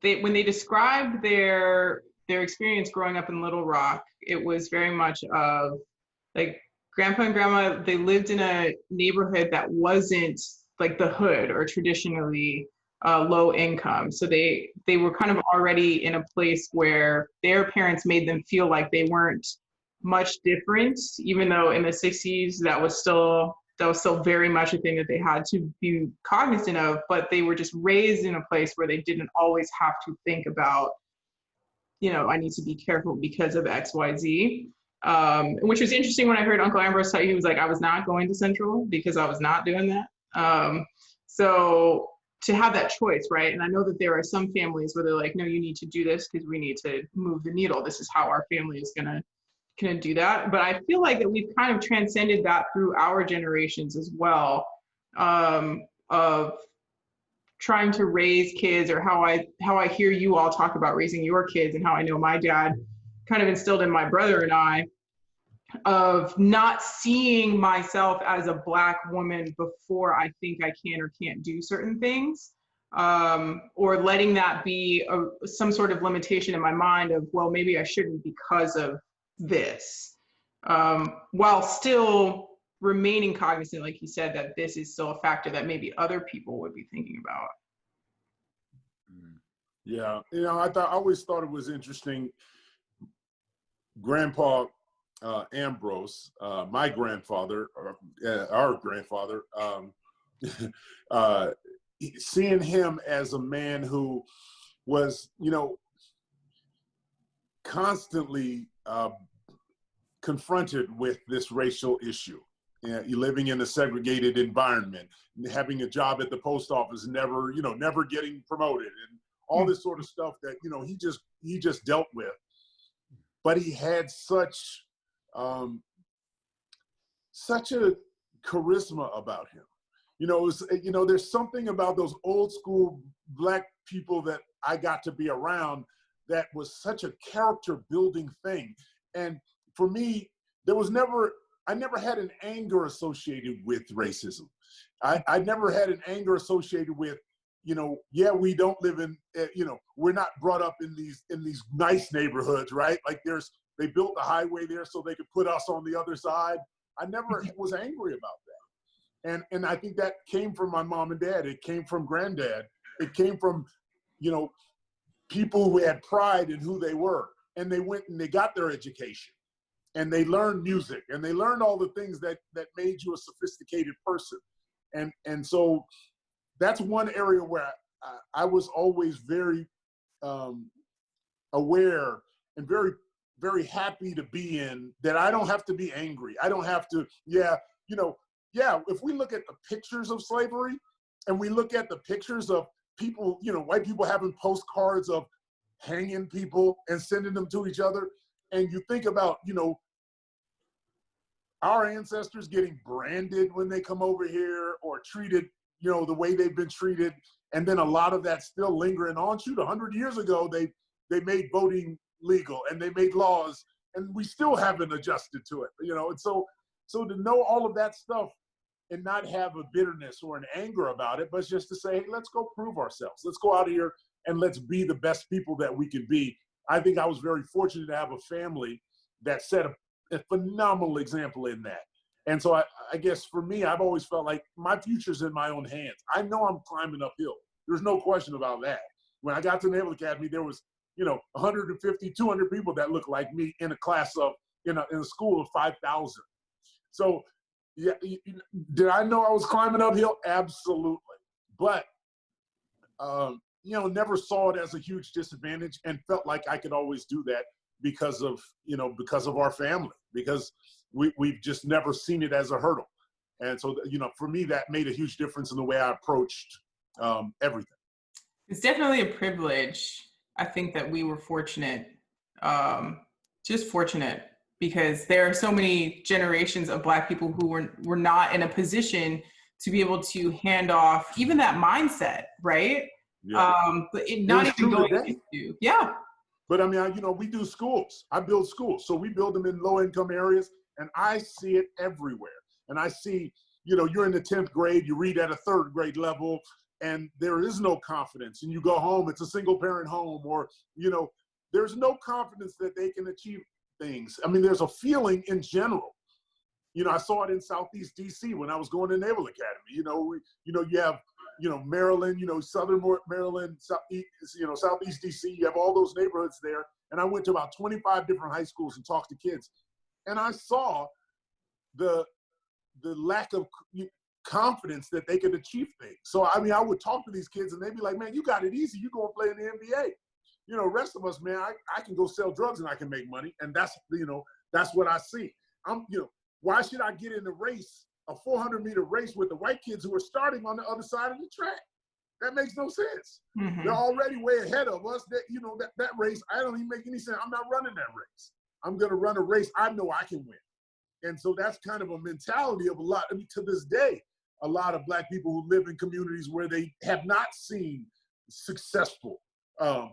when they described their experience growing up in Little Rock, it was very much of like grandpa and grandma, they lived in a neighborhood that wasn't like the hood or traditionally low income. So they were kind of already in a place where their parents made them feel like they weren't much different, even though in the 60s that was still very much a thing that they had to be cognizant of, but they were just raised in a place where they didn't always have to think about, you know, I need to be careful because of XYZ. Which was interesting when I heard Uncle Ambrose tell you, he was like, I was not going to Central because I was not doing that. So to have that choice, right? And I know that there are some families where they're like, no, you need to do this because we need to move the needle. This is how our family is gonna do that. But I feel like that we've kind of transcended that through our generations as well, of trying to raise kids, or how I hear you all talk about raising your kids, and how I know my dad kind of instilled in my brother and I, of not seeing myself as a Black woman before I think I can or can't do certain things, or letting that be some sort of limitation in my mind of, well, maybe I shouldn't because of this, while still remaining cognizant, like you said, that this is still a factor that maybe other people would be thinking about. Yeah, you know, I always thought it was interesting. Grandpa Ambrose, my grandfather, our grandfather, seeing him as a man who was, you know, constantly confronted with this racial issue. You're living in a segregated environment, having a job at the post office, never getting promoted, and all this sort of stuff that, you know, he just dealt with. But he had such a charisma about him. You know, there's something about those old school Black people that I got to be around that was such a character building thing. And for me, I never had an anger associated with racism. I never had an anger associated with, you know, yeah, we don't live in, you know, we're not brought up in these nice neighborhoods, right? Like there's they built the highway there so they could put us on the other side. I never was angry about that. And I think that came from my mom and dad. It came from granddad. It came from, you know, people who had pride in who they were. And they went and they got their education. And they learned music. And they learned all the things that made you a sophisticated person. And so that's one area where I was always very aware and very, very happy to be in, that I don't have to be angry. I don't have to, if we look at the pictures of slavery and we look at the pictures of people, you know, white people having postcards of hanging people and sending them to each other, and you think about, you know, our ancestors getting branded when they come over here or treated, you know, the way they've been treated. And then a lot of that still lingering on. Shoot, 100 years ago, they made voting legal and they made laws, and we still haven't adjusted to it, you know? And so to know all of that stuff and not have a bitterness or an anger about it, but just to say, hey, let's go prove ourselves. Let's go out of here and let's be the best people that we can be. I think I was very fortunate to have a family that set a phenomenal example in that. And so I guess for me, I've always felt like my future's in my own hands. I know I'm climbing uphill. There's no question about that. When I got to the Naval Academy, there was, you know, 150, 200 people that looked like me in a class of, in a school of 5,000. So yeah, did I know I was climbing uphill? Absolutely. But, you know, never saw it as a huge disadvantage and felt like I could always do that because of our family, because we've just never seen it as a hurdle. And so, you know, for me, that made a huge difference in the way I approached everything. It's definitely a privilege. I think that we were fortunate, just fortunate, because there are so many generations of Black people who were not in a position to be able to hand off even that mindset, right? Yeah. But not even going into, yeah. But I mean, you know, we do schools. I build schools. So we build them in low income areas, and I see it everywhere. And I see, you know, you're in the 10th grade, you read at a 3rd grade level, and there is no confidence. And you go home, it's a single parent home, or, you know, there's no confidence that they can achieve things. I mean, there's a feeling in general. You know, I saw it in Southeast DC when I was going to Naval Academy. You have, you know, Maryland, you know, Southern Maryland, Southeast DC, you have all those neighborhoods there. And I went to about 25 different high schools and talked to kids. And I saw the lack of confidence that they could achieve things. So, I mean, I would talk to these kids and they'd be like, man, you got it easy. You go and play in the NBA. You know, rest of us, man, I can go sell drugs and I can make money. And that's, you know, that's what I see. You know, why should I get in a race, a 400-meter race with the white kids who are starting on the other side of the track? That makes no sense. Mm-hmm. They're already way ahead of us. That, you know, that race, I don't even make any sense. I'm not running that race. I'm going to run a race I know I can win. And so that's kind of a mentality of a lot. I mean, to this day, a lot of Black people who live in communities where they have not seen successful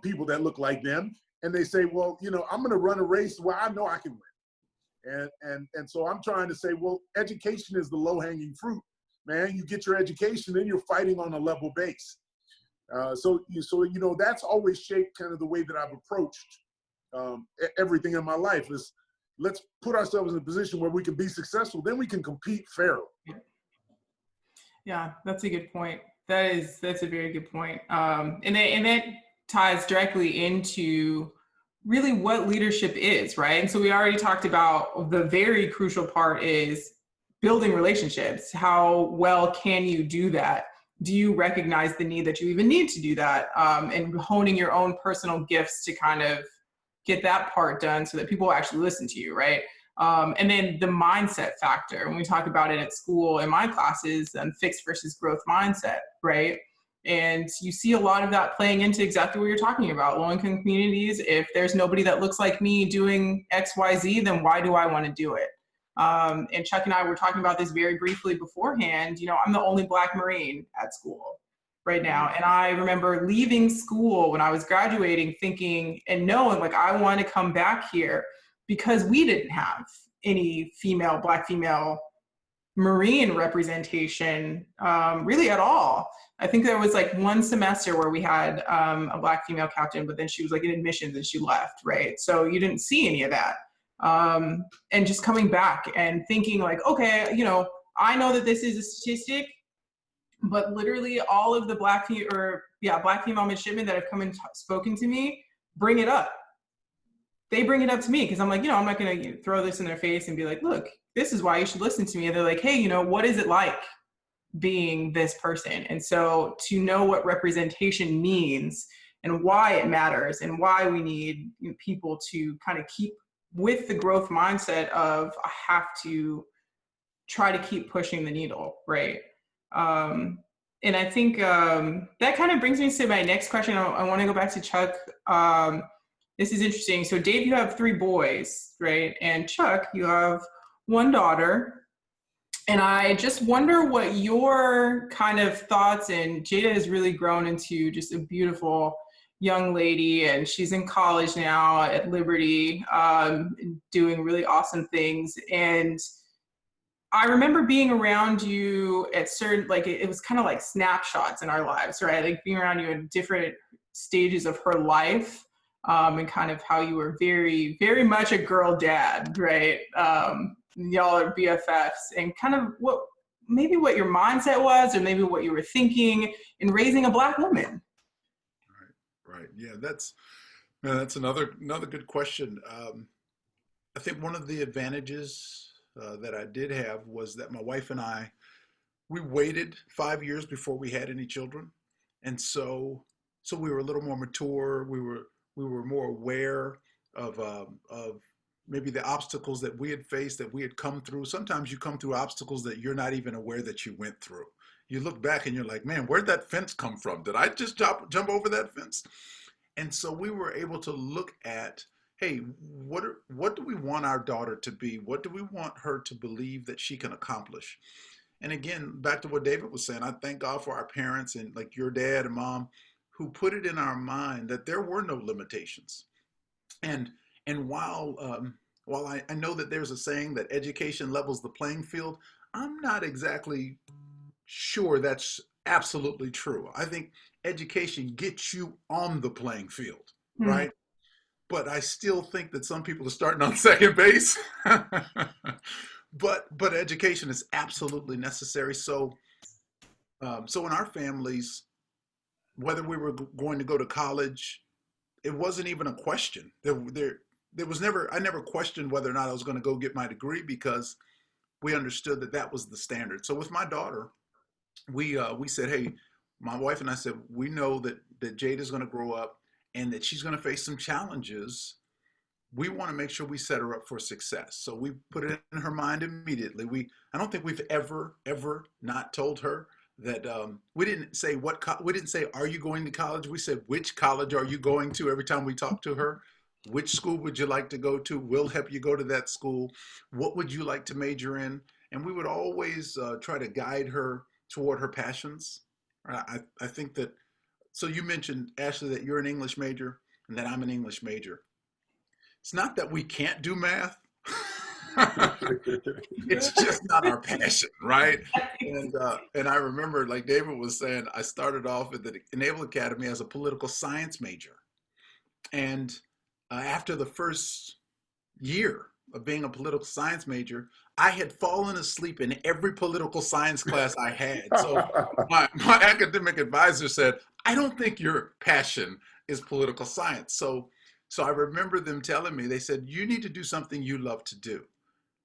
people that look like them. And they say, well, you know, I'm going to run a race where I know I can win. And so I'm trying to say, well, education is the low-hanging fruit, man. You get your education, then you're fighting on a level base. So you know, that's always shaped kind of the way that I've approached everything in my life is, let's put ourselves in a position where we can be successful, then we can compete fairly. Yeah, that's a good point. That's a very good point. And that ties directly into really what leadership is, right? And so we already talked about the very crucial part is building relationships. How well can you do that? Do you recognize the need that you even need to do that? And honing your own personal gifts to kind of get that part done so that people will actually listen to you, right? And then the mindset factor, when we talk about it at school in my classes, fixed versus growth mindset, right? And you see a lot of that playing into exactly what you're talking about. Low-income communities, if there's nobody that looks like me doing X, Y, Z, then why do I want to do it? And Chuck and I were talking about this very briefly beforehand. You know, I'm the only Black Marine at school right now. And I remember leaving school when I was graduating thinking and knowing like I want to come back here because we didn't have any Black female Marine representation really at all. I think there was like one semester where we had a Black female captain, but then she was like in admissions and she left, right? So you didn't see any of that. And just coming back and thinking like, okay, you know, I know that this is a statistic, but literally all of the black female midshipmen that have come and spoken to me bring it up. They bring it up to me because I'm like, you know, I'm not going to throw this in their face and be like, look, this is why you should listen to me. And they're like, hey, you know, what is it like being this person? And so to know what representation means and why it matters and why we need people to kind of keep with the growth mindset of I have to try to keep pushing the needle, right? And I think that kind of brings me to my next question. I want to go back to Chuck. This is interesting. So Dave, you have 3 boys, right? And Chuck, you have 1 daughter. And I just wonder what your kind of thoughts, and Jada has really grown into just a beautiful young lady, and she's in college now at Liberty, doing really awesome things. And I remember being around you at certain, like it was kind of like snapshots in our lives, right? Like being around you in different stages of her life, and kind of how you were very, very much a girl dad, right? Y'all are BFFs, and kind of what your mindset was, or maybe what you were thinking in raising a Black woman. Right. Yeah, that's another good question. I think one of the advantages that I did have was that my wife and I, we waited 5 years before we had any children, and so we were a little more mature. We were more aware of maybe the obstacles that we had faced, that we had come through. Sometimes you come through obstacles that you're not even aware that you went through. You look back and you're like, man, where'd that fence come from? Did I just jump over that fence? And so we were able to look at, hey, what do we want our daughter to be? What do we want her to believe that she can accomplish? And again, back to what David was saying, I thank God for our parents and like your dad and mom who put it in our mind that there were no limitations. And while I know that there's a saying that education levels the playing field, I'm not exactly sure that's absolutely true. I think education gets you on the playing field, right? But I still think that some people are starting on second base. but education is absolutely necessary. So in our families, whether we were going to go to college, it wasn't even a question. There was never, I never questioned whether or not I was going to go get my degree because we understood that that was the standard. So with my daughter, we said, hey, my wife and I said, we know that Jade is going to grow up and that she's going to face some challenges. We want to make sure we set her up for success. So we put it in her mind immediately. I don't think we've ever not told her that we didn't say we didn't say, are you going to college? We said, which college are you going to? Every time we talk to her, which school would you like to go to? We'll help you go to that school. What would you like to major in? And we would always try to guide her toward her passions. I think that, so you mentioned, Ashley, that you're an English major and that I'm an English major. It's not that we can't do math. It's just not our passion, right? And I remember, like David was saying, I started off at the Naval Academy as a political science major. And after the first year of being a political science major, I had fallen asleep in every political science class I had. So my academic advisor said, I don't think your passion is political science. So I remember them telling me, they said, you need to do something you love to do.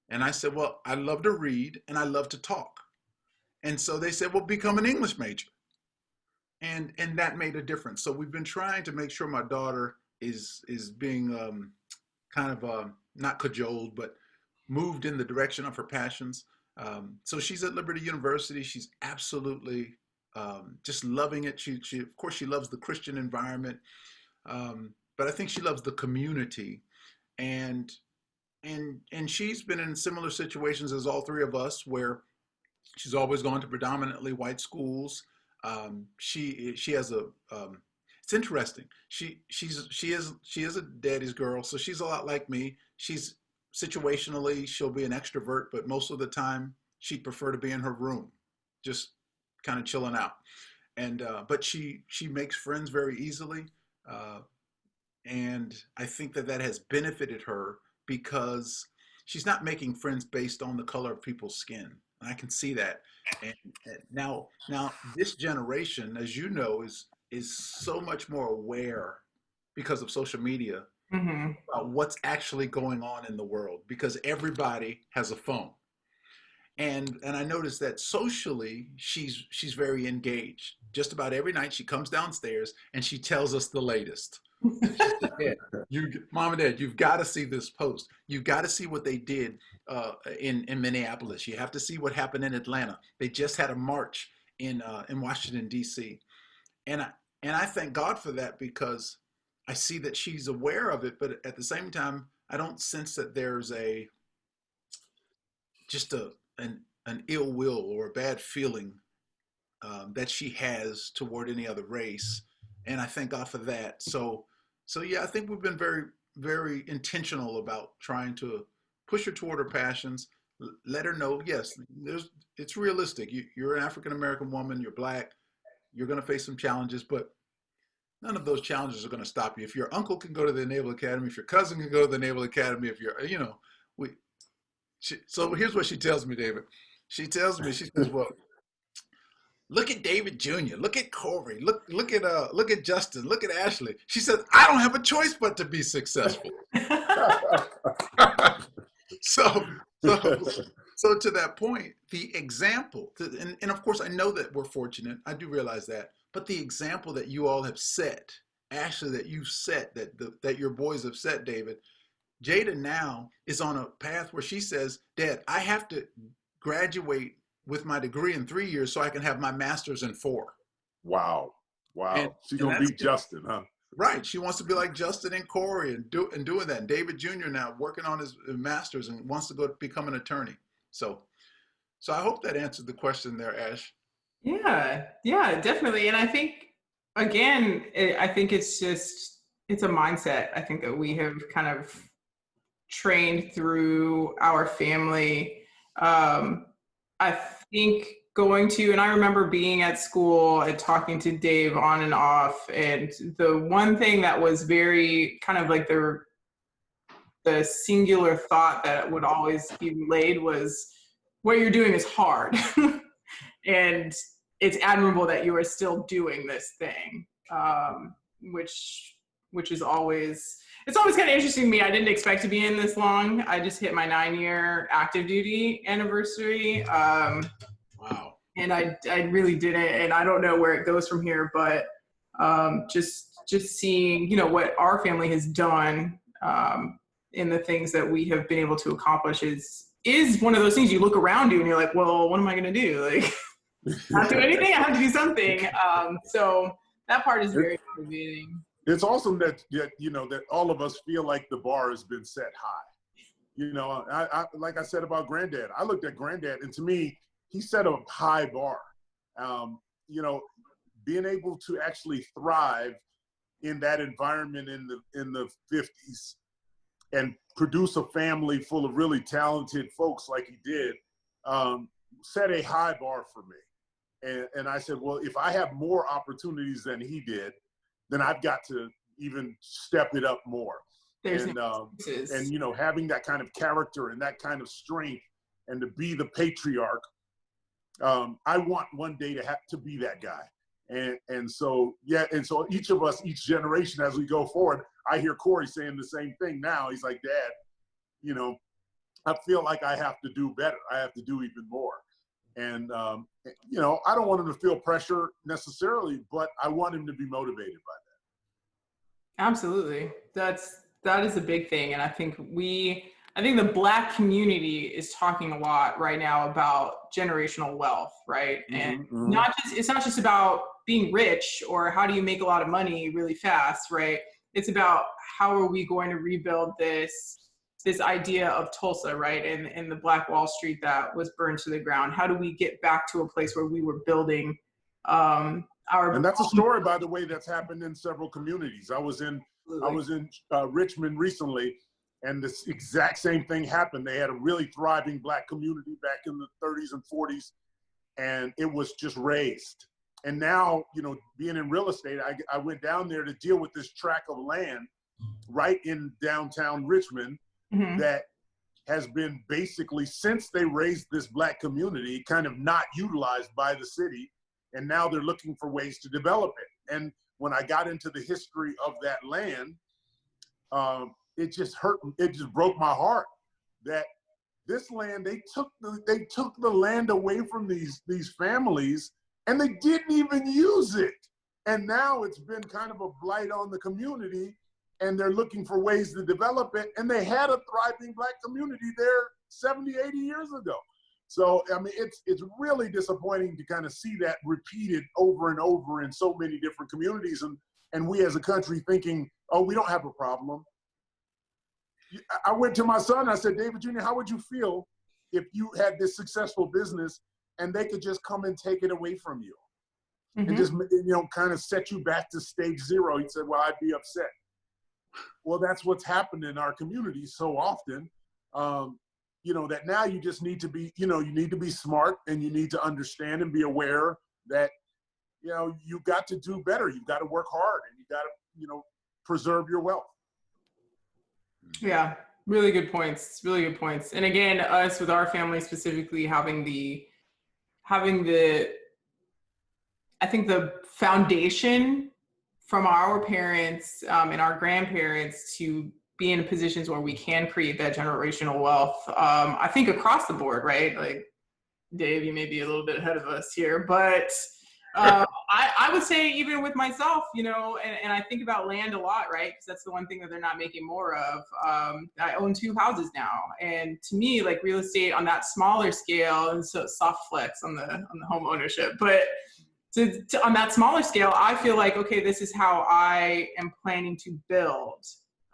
And I said, well, I love to read and I love to talk. And so they said, well, become an English major. And that made a difference. So we've been trying to make sure my daughter is being kind of not cajoled, but moved in the direction of her passions. So she's at Liberty University. She's absolutely just loving it. She of course, she loves the Christian environment, but I think she loves the community, and she's been in similar situations as all 3 of us, where she's always gone to predominantly white schools. She has a it's interesting. She is a daddy's girl, so she's a lot like me. She's situationally, she'll be an extrovert, but most of the time she'd prefer to be in her room, just kind of chilling out. And but she makes friends very easily, and I think that has benefited her because she's not making friends based on the color of people's skin. And I can see that. And now this generation, as you know, is so much more aware because of social media Mm-hmm. about what's actually going on in the world because everybody has a phone. And I noticed that socially she's very engaged. Just about every night she comes downstairs and she tells us the latest. She said, Dad, Mom and Dad, you've got to see this post. You've got to see what they did in Minneapolis. You have to see what happened in Atlanta. They just had a march in Washington D.C. And I thank God for that because I see that she's aware of it, but at the same time, I don't sense that there's just an ill will or a bad feeling that she has toward any other race, and I thank God for that. So yeah, I think we've been very very intentional about trying to push her toward her passions. Let her know, yes, it's realistic. You're an African American woman. You're black. You're going to face some challenges, but none of those challenges are going to stop you. If your uncle can go to the Naval Academy, if your cousin can go to the Naval Academy, if you're, we. So here's what she tells me, David. She tells me, she says, "Well, look at David Jr. Look at Corey. Look at Justin. Look at Ashley." She said, "I don't have a choice but to be successful." so, so, so to that point, the example, and of course, I know that we're fortunate. I do realize that, but the example that you all have set, Ashley, that you've set, that your boys have set, David. Jada now is on a path where she says, "Dad, I have to graduate with my degree in 3 years so I can have my master's in 4." Wow. And, She's going to beat Justin, huh? Right. She wants to be like Justin and Corey and doing that. And David Jr. now working on his master's and wants to go become an attorney. So I hope that answered the question there, Ash. Yeah, definitely. And I think, again, I think it's a mindset. I think that we have kind of trained through our family. I think and I remember being at school and talking to Dave on and off. And the one thing that was very kind of like the singular thought that would always be relayed was, what you're doing is hard. And it's admirable that you are still doing this thing, which is always, it's always kind of interesting to me. I didn't expect to be in this long. I just hit my 9-year active duty anniversary. Wow. And I really didn't, and I don't know where it goes from here, but just seeing, what our family has done in the things that we have been able to accomplish is one of those things you look around you and you're like, well, what am I going to do? Like, not do anything. I have to do something. So that part is very motivating. It's awesome that that all of us feel like the bar has been set high. I like I said about Granddad. I looked at Granddad, and to me, he set a high bar. Being able to actually thrive in that environment in the 50s and produce a family full of really talented folks like he did, set a high bar for me. And I said, well, if I have more opportunities than he did, then I've got to even step it up more. And having that kind of character and that kind of strength and to be the patriarch, I want one day to be that guy. And so each of us, each generation, as we go forward, I hear Corey saying the same thing now. He's like, Dad, I feel like I have to do better. I have to do even more. And, I don't want him to feel pressure necessarily, but I want him to be motivated by that. Absolutely. That is a big thing. And I think the Black community is talking a lot right now about generational wealth, right? And it's not just about being rich or how do you make a lot of money really fast, right? It's about how are we going to rebuild this idea of Tulsa, right? And the Black Wall Street that was burned to the ground. How do we get back to a place where we were building and that's a story, by the way, that's happened in several communities. I was in Richmond recently, and this exact same thing happened. They had a really thriving Black community back in the 30s and 40s, and it was just raised. And now, being in real estate, I went down there to deal with this tract of land right in downtown Richmond, that has been basically, since they raised this Black community, kind of not utilized by the city. And now they're looking for ways to develop it. And when I got into the history of that land, it just hurt, it just broke my heart that this land, they took the land away from these families, and they didn't even use it. And now it's been kind of a blight on the community, and they're looking for ways to develop it. And they had a thriving Black community there 70, 80 years ago. So, I mean, it's really disappointing to kind of see that repeated over and over in so many different communities. And we as a country thinking, oh, we don't have a problem. I went to my son, I said, David Jr., how would you feel if you had this successful business and they could just come and take it away from you? And just, kind of set you back to stage zero? He said, well, I'd be upset. Well, that's what's happened in our community so often, that now you just need to be, you need to be smart, and you need to understand and be aware that, you got to do better. You've got to work hard, and you got to, preserve your wealth. Yeah, really good points. Really good points. And again, us with our family specifically having the I think the foundation from our parents and our grandparents to be in positions where we can create that generational wealth. I think across the board, right? Like, Dave, you may be a little bit ahead of us here, but I would say even with myself, and I think about land a lot, right? Because that's the one thing that they're not making more of. I own 2 houses now, and to me, like, real estate on that smaller scale, and so soft flex on the home ownership, but on that smaller scale, I feel like, okay, this is how I am planning to build.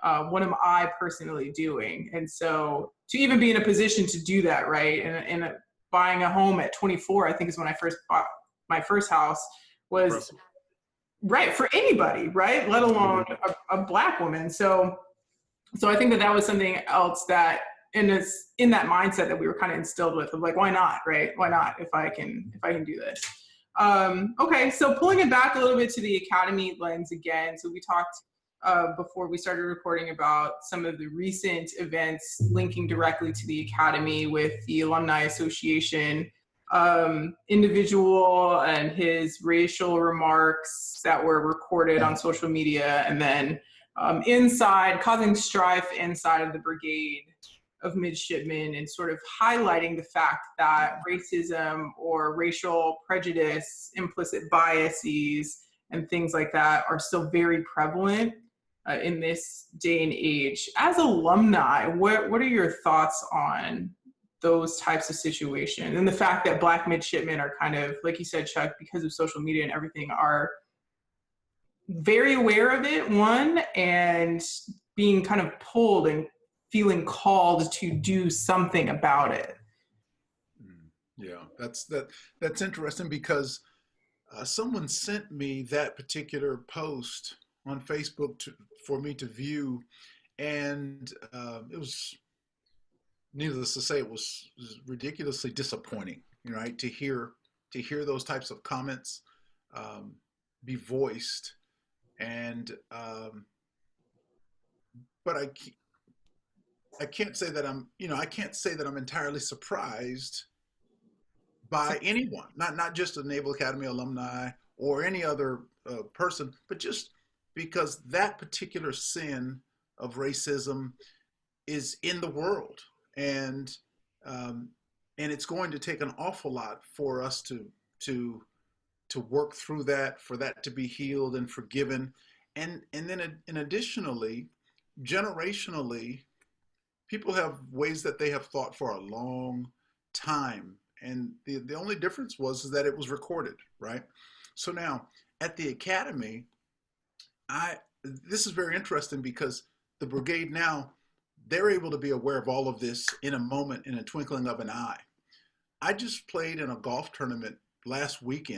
What am I personally doing? And so to even be in a position to do that, right? And buying a home at 24, I think is when I first bought my first house, was impressive. Right for anybody, right? Let alone a Black woman. So I think that was something else that in that mindset that we were kind of instilled with, of like, why not, right? Why not if I can do this? Okay, so pulling it back a little bit to the Academy lens again. So we talked before we started recording about some of the recent events linking directly to the Academy with the Alumni Association individual and his racial remarks that were recorded on social media, and then causing strife inside of the brigade of midshipmen, and sort of highlighting the fact that racism or racial prejudice, implicit biases, and things like that are still very prevalent in this day and age. As alumni, what are your thoughts on those types of situations, and the fact that Black midshipmen are kind of, like you said, Chuck, because of social media and everything, are very aware of it, one, and being kind of pulled and feeling called to do something about it? Yeah, that's interesting, because someone sent me that particular post on Facebook for me to view, and it was, needless to say, it was ridiculously disappointing, right? To hear those types of comments be voiced, and but I can't say that I'm entirely surprised by anyone, not just a Naval Academy alumni or any other person, but just because that particular sin of racism is in the world, and it's going to take an awful lot for us to work through that, for that to be healed and forgiven, and then additionally, generationally, people have ways that they have thought for a long time, and the only difference was that it was recorded, right? So now at the Academy, this is very interesting, because the brigade now, they're able to be aware of all of this in a moment, in a twinkling of an eye. I just played in a golf tournament last week,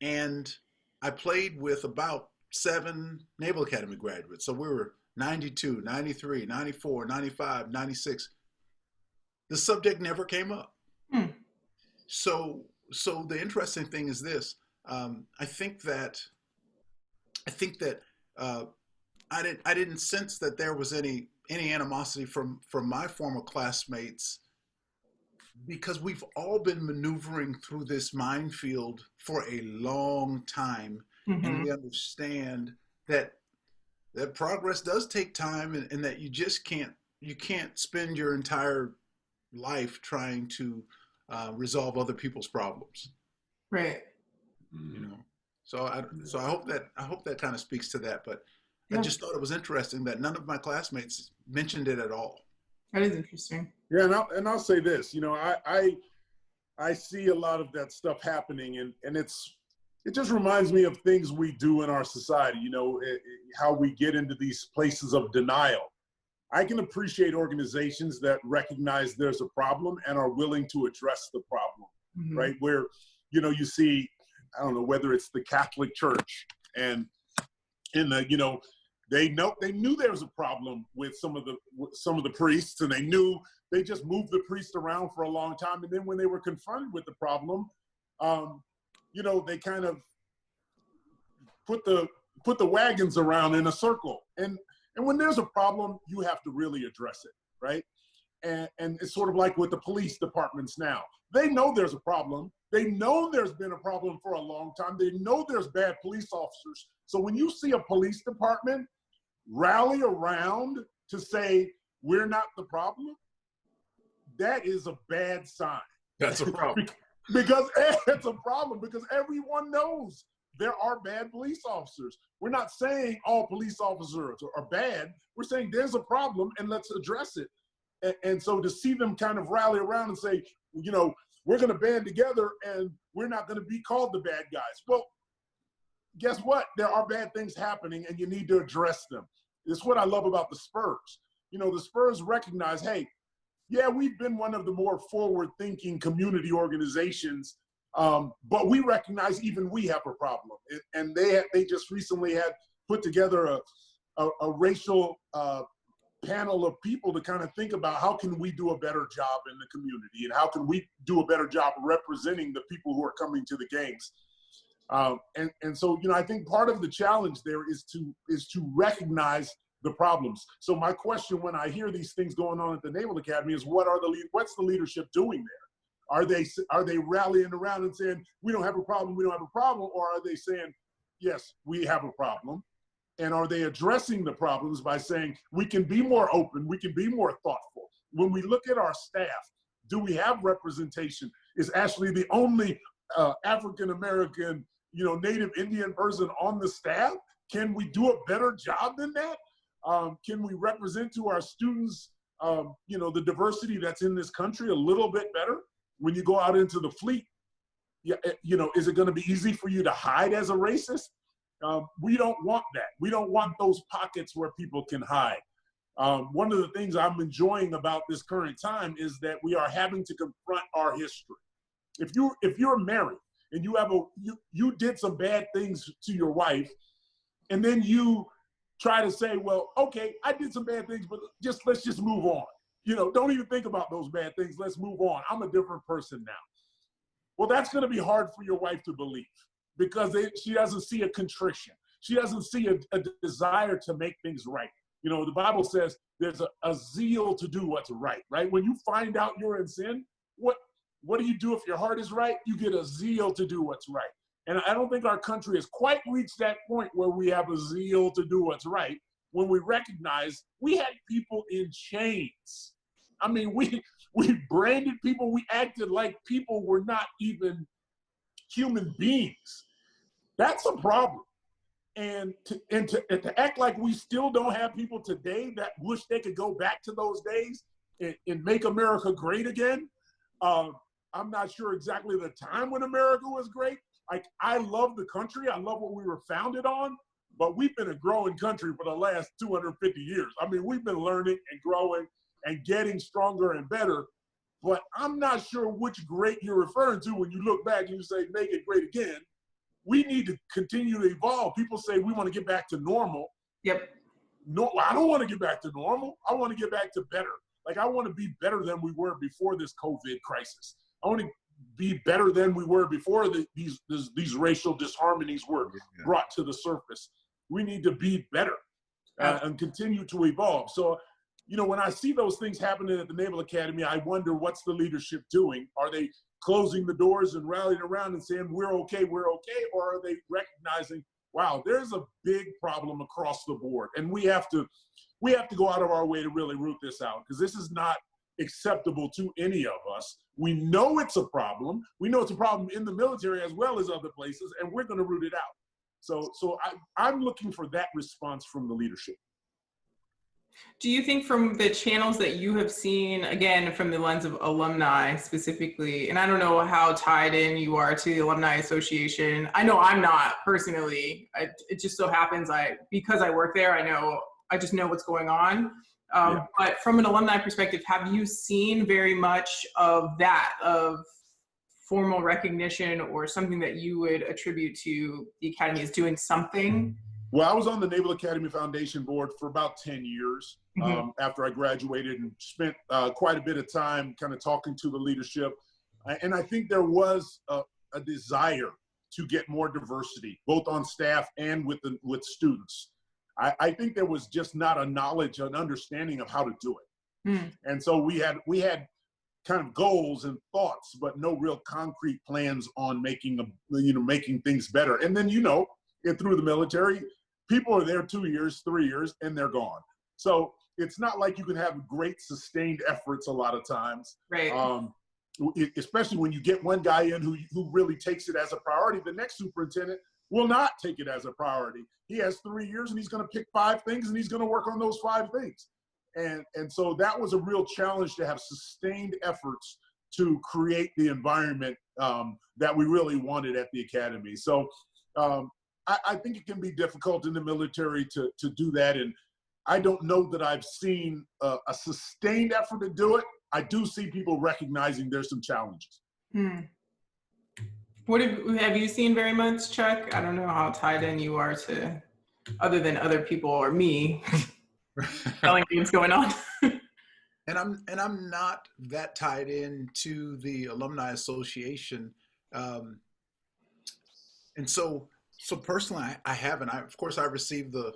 and I played with about 7 Naval Academy graduates. So we were 92, 93, 94, 95, 96. The subject never came up. So the interesting thing is this. I think that I didn't sense that there was any animosity from my former classmates, because we've all been maneuvering through this minefield for a long time, and Mm-hmm. we understand that progress does take time, and that you can't spend your entire life trying to resolve other people's problems. Right. You know, so I hope that kind of speaks to that. But I Yeah, just thought it was interesting that none of my classmates mentioned it at all. that is interesting. Yeah, and I'll say this, you know, I see a lot of that stuff happening, and it just reminds me of things we do in our society, you know, how we get into these places of denial. I can appreciate organizations that recognize there's a problem and are willing to address the problem, Mm-hmm. right? Where, you know, you see, I don't know, whether it's the Catholic Church, and in the, you know, they knew there was a problem with some of the priests, and they just moved the priest around for a long time. And then when they were confronted with the problem, you know, they kind of put the wagons around in a circle. And when there's a problem, you have to really address it, right? And it's sort of like with the police departments now. They know there's a problem. They know there's been a problem for a long time. They know there's bad police officers. So when you see a police department rally around to say, we're not the problem, that is a bad sign. That's a problem. Because it's a problem, because everyone knows there are bad police officers. We're not saying all police officers are bad. We're saying there's a problem and let's address it. And so to see them kind of rally around and say, you know, we're going to band together and we're not going to be called the bad guys. Well, guess what? There are bad things happening and you need to address them. It's what I love about the Spurs. You know, the Spurs recognize, hey, yeah, we've been one of the more forward-thinking community organizations, but we recognize even we have a problem. And they just recently had put together a racial panel of people to kind of think about how can we do a better job in the community, and how can we do a better job representing the people who are coming to the games. And so, you know, I think part of the challenge there is to recognize the problems. So my question when I hear these things going on at the Naval Academy is, what's the leadership doing there? Are they rallying around and saying, we don't have a problem, or are they saying, yes, we have a problem? And are they addressing the problems by saying, we can be more open, we can be more thoughtful? When we look at our staff, do we have representation? Is Ashley the only African-American, you know, Native Indian person on the staff? Can we do a better job than that? Can we represent to our students, you know, the diversity that's in this country a little bit better? When you go out into the fleet, you know, is it going to be easy for you to hide as a racist? We don't want that. We don't want those pockets where people can hide. One of the things I'm enjoying about this current time is that we are having to confront our history. If you're married and you did some bad things to your wife, and then you try to say, well, okay, I did some bad things, but let's just move on. You know, don't even think about those bad things. Let's move on. I'm a different person now. Well, that's going to be hard for your wife to believe, because she doesn't see a contrition. She doesn't see a desire to make things right. You know, the Bible says there's a zeal to do what's right, right? When you find out you're in sin, what do you do if your heart is right? You get a zeal to do what's right. And I don't think our country has quite reached that point where we have a zeal to do what's right, when we recognize we had people in chains. I mean, we branded people. We acted like people were not even human beings. That's a problem. And to act like we still don't have people today that wish they could go back to those days and make America great again. I'm not sure exactly the time when America was great. Like, I love the country. I love what we were founded on, but we've been a growing country for the last 250 years. I mean, we've been learning and growing and getting stronger and better, but I'm not sure which great you're referring to when you look back and you say, make it great again. We need to continue to evolve. People say we want to get back to normal. Yep. No, I don't want to get back to normal. I want to get back to better. Like, I want to be better than we were before this COVID crisis. I want to be better than we were before these racial disharmonies were brought to the surface. We need to be better. and continue to evolve. So, you know, when I see those things happening at the Naval Academy, I wonder, what's the leadership doing? Are they closing the doors and rallying around and saying, we're okay, or are they recognizing, wow, there's a big problem across the board, and we have to go out of our way to really root this out, because this is not acceptable to any of us. We know it's a problem. We know it's a problem in the military as well as other places, and we're going to root it out. So I'm looking for that response from the leadership. Do you think, from the channels that you have seen, again, from the lens of alumni specifically, and I don't know how tied in you are to the Alumni Association. I know I'm not personally. It just so happens because I work there, I just know what's going on. But from an alumni perspective, have you seen very much of that, of formal recognition or something that you would attribute to the Academy as doing something? Well, I was on the Naval Academy Foundation board for about 10 years after I graduated, and spent quite a bit of time kind of talking to the leadership. And I think there was a desire to get more diversity, both on staff and with students. I think there was just not a knowledge, an understanding of how to do it. And so we had kind of goals and thoughts, but no real concrete plans on making things better. And then, through the military, people are there 2 years, 3 years, and they're gone. So it's not like you can have great sustained efforts a lot of times. Right. Especially when you get one guy in who really takes it as a priority. The next superintendent will not take it as a priority. He has 3 years, and he's going to pick 5 things, and he's going to work on those 5 things. And so that was a real challenge, to have sustained efforts to create the environment that we really wanted at the Academy. So I think it can be difficult in the military to do that. And I don't know that I've seen a sustained effort to do it. I do see people recognizing there's some challenges. What have you seen very much, Chuck? I don't know how tied in you are to, other than other people or me telling me what's going on. And I'm not that tied in to the Alumni Association, and so personally, I haven't. Of course, I receive the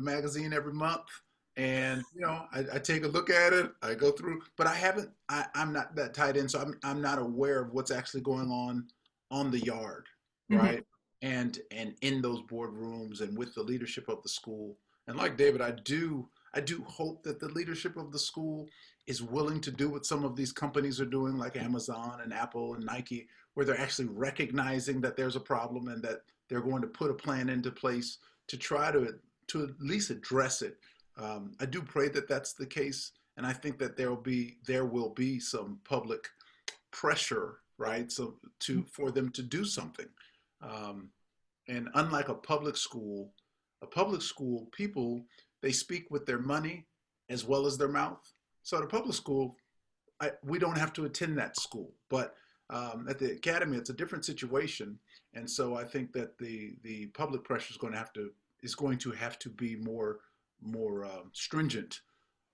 magazine every month, and I take a look at it. I go through, but I haven't. I'm not that tied in, so I'm not aware of what's actually going on the yard, right? And in those boardrooms and with the leadership of the school. And like David, I do hope that the leadership of the school is willing to do what some of these companies are doing, like Amazon and Apple and Nike, where they're actually recognizing that there's a problem and that they're going to put a plan into place to try to at least address it. I do pray that that's the case, and I think that there will be some public pressure, right? So for them to do something. And unlike a public school, people, they speak with their money as well as their mouth. So at a public school, we don't have to attend that school, but at the Academy, it's a different situation. And so I think that the public pressure is going to have to be more stringent.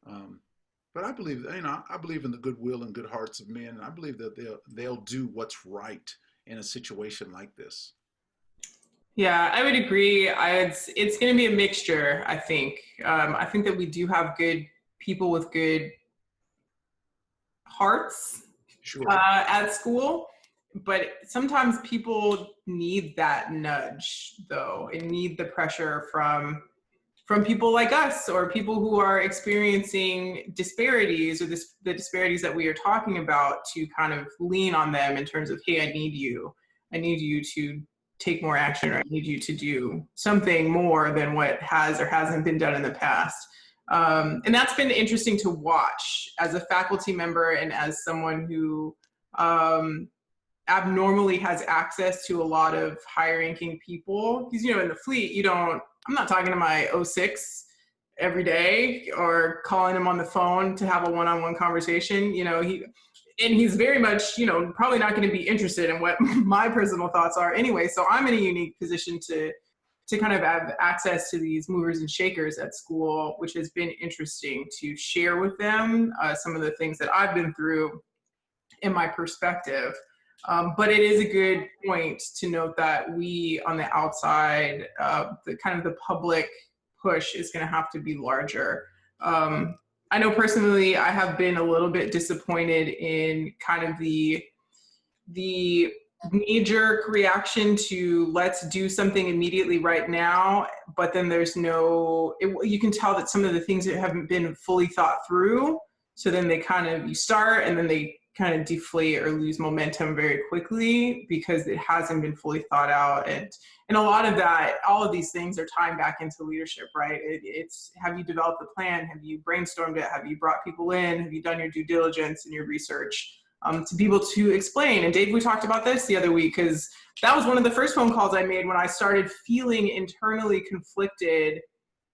But I believe, I believe in the goodwill and good hearts of men, and I believe that they'll do what's right in a situation like this. Yeah, I would agree. It's going to be a mixture, I think. I think that we do have good people with good hearts at school, but sometimes people need that nudge, though, and need the pressure from people like us, or people who are experiencing disparities, or the disparities that we are talking about, to kind of lean on them in terms of, hey, I need you to take more action, or I need you to do something more than what has or hasn't been done in the past. And that's been interesting to watch as a faculty member, and as someone who abnormally has access to a lot of high-ranking people. Because, in the fleet, I'm not talking to my 06 every day or calling him on the phone to have a one-on-one conversation. He's very much, probably not going to be interested in what my personal thoughts are anyway. So I'm in a unique position to kind of have access to these movers and shakers at school, which has been interesting to share with them some of the things that I've been through in my perspective. But it is a good point to note that we on the outside, the kind of the public push is going to have to be larger. I know personally, I have been a little bit disappointed in kind of the knee-jerk reaction to let's do something immediately right now, but then there's you can tell that some of the things that haven't been fully thought through. So then you start and then they kind of deflate or lose momentum very quickly because it hasn't been fully thought out. And a lot of that, all of these things are tying back into leadership, right? It's, have you developed a plan? Have you brainstormed it? Have you brought people in? Have you done your due diligence and your research? To be able to explain. And Dave, we talked about this the other week, because that was one of the first phone calls I made when I started feeling internally conflicted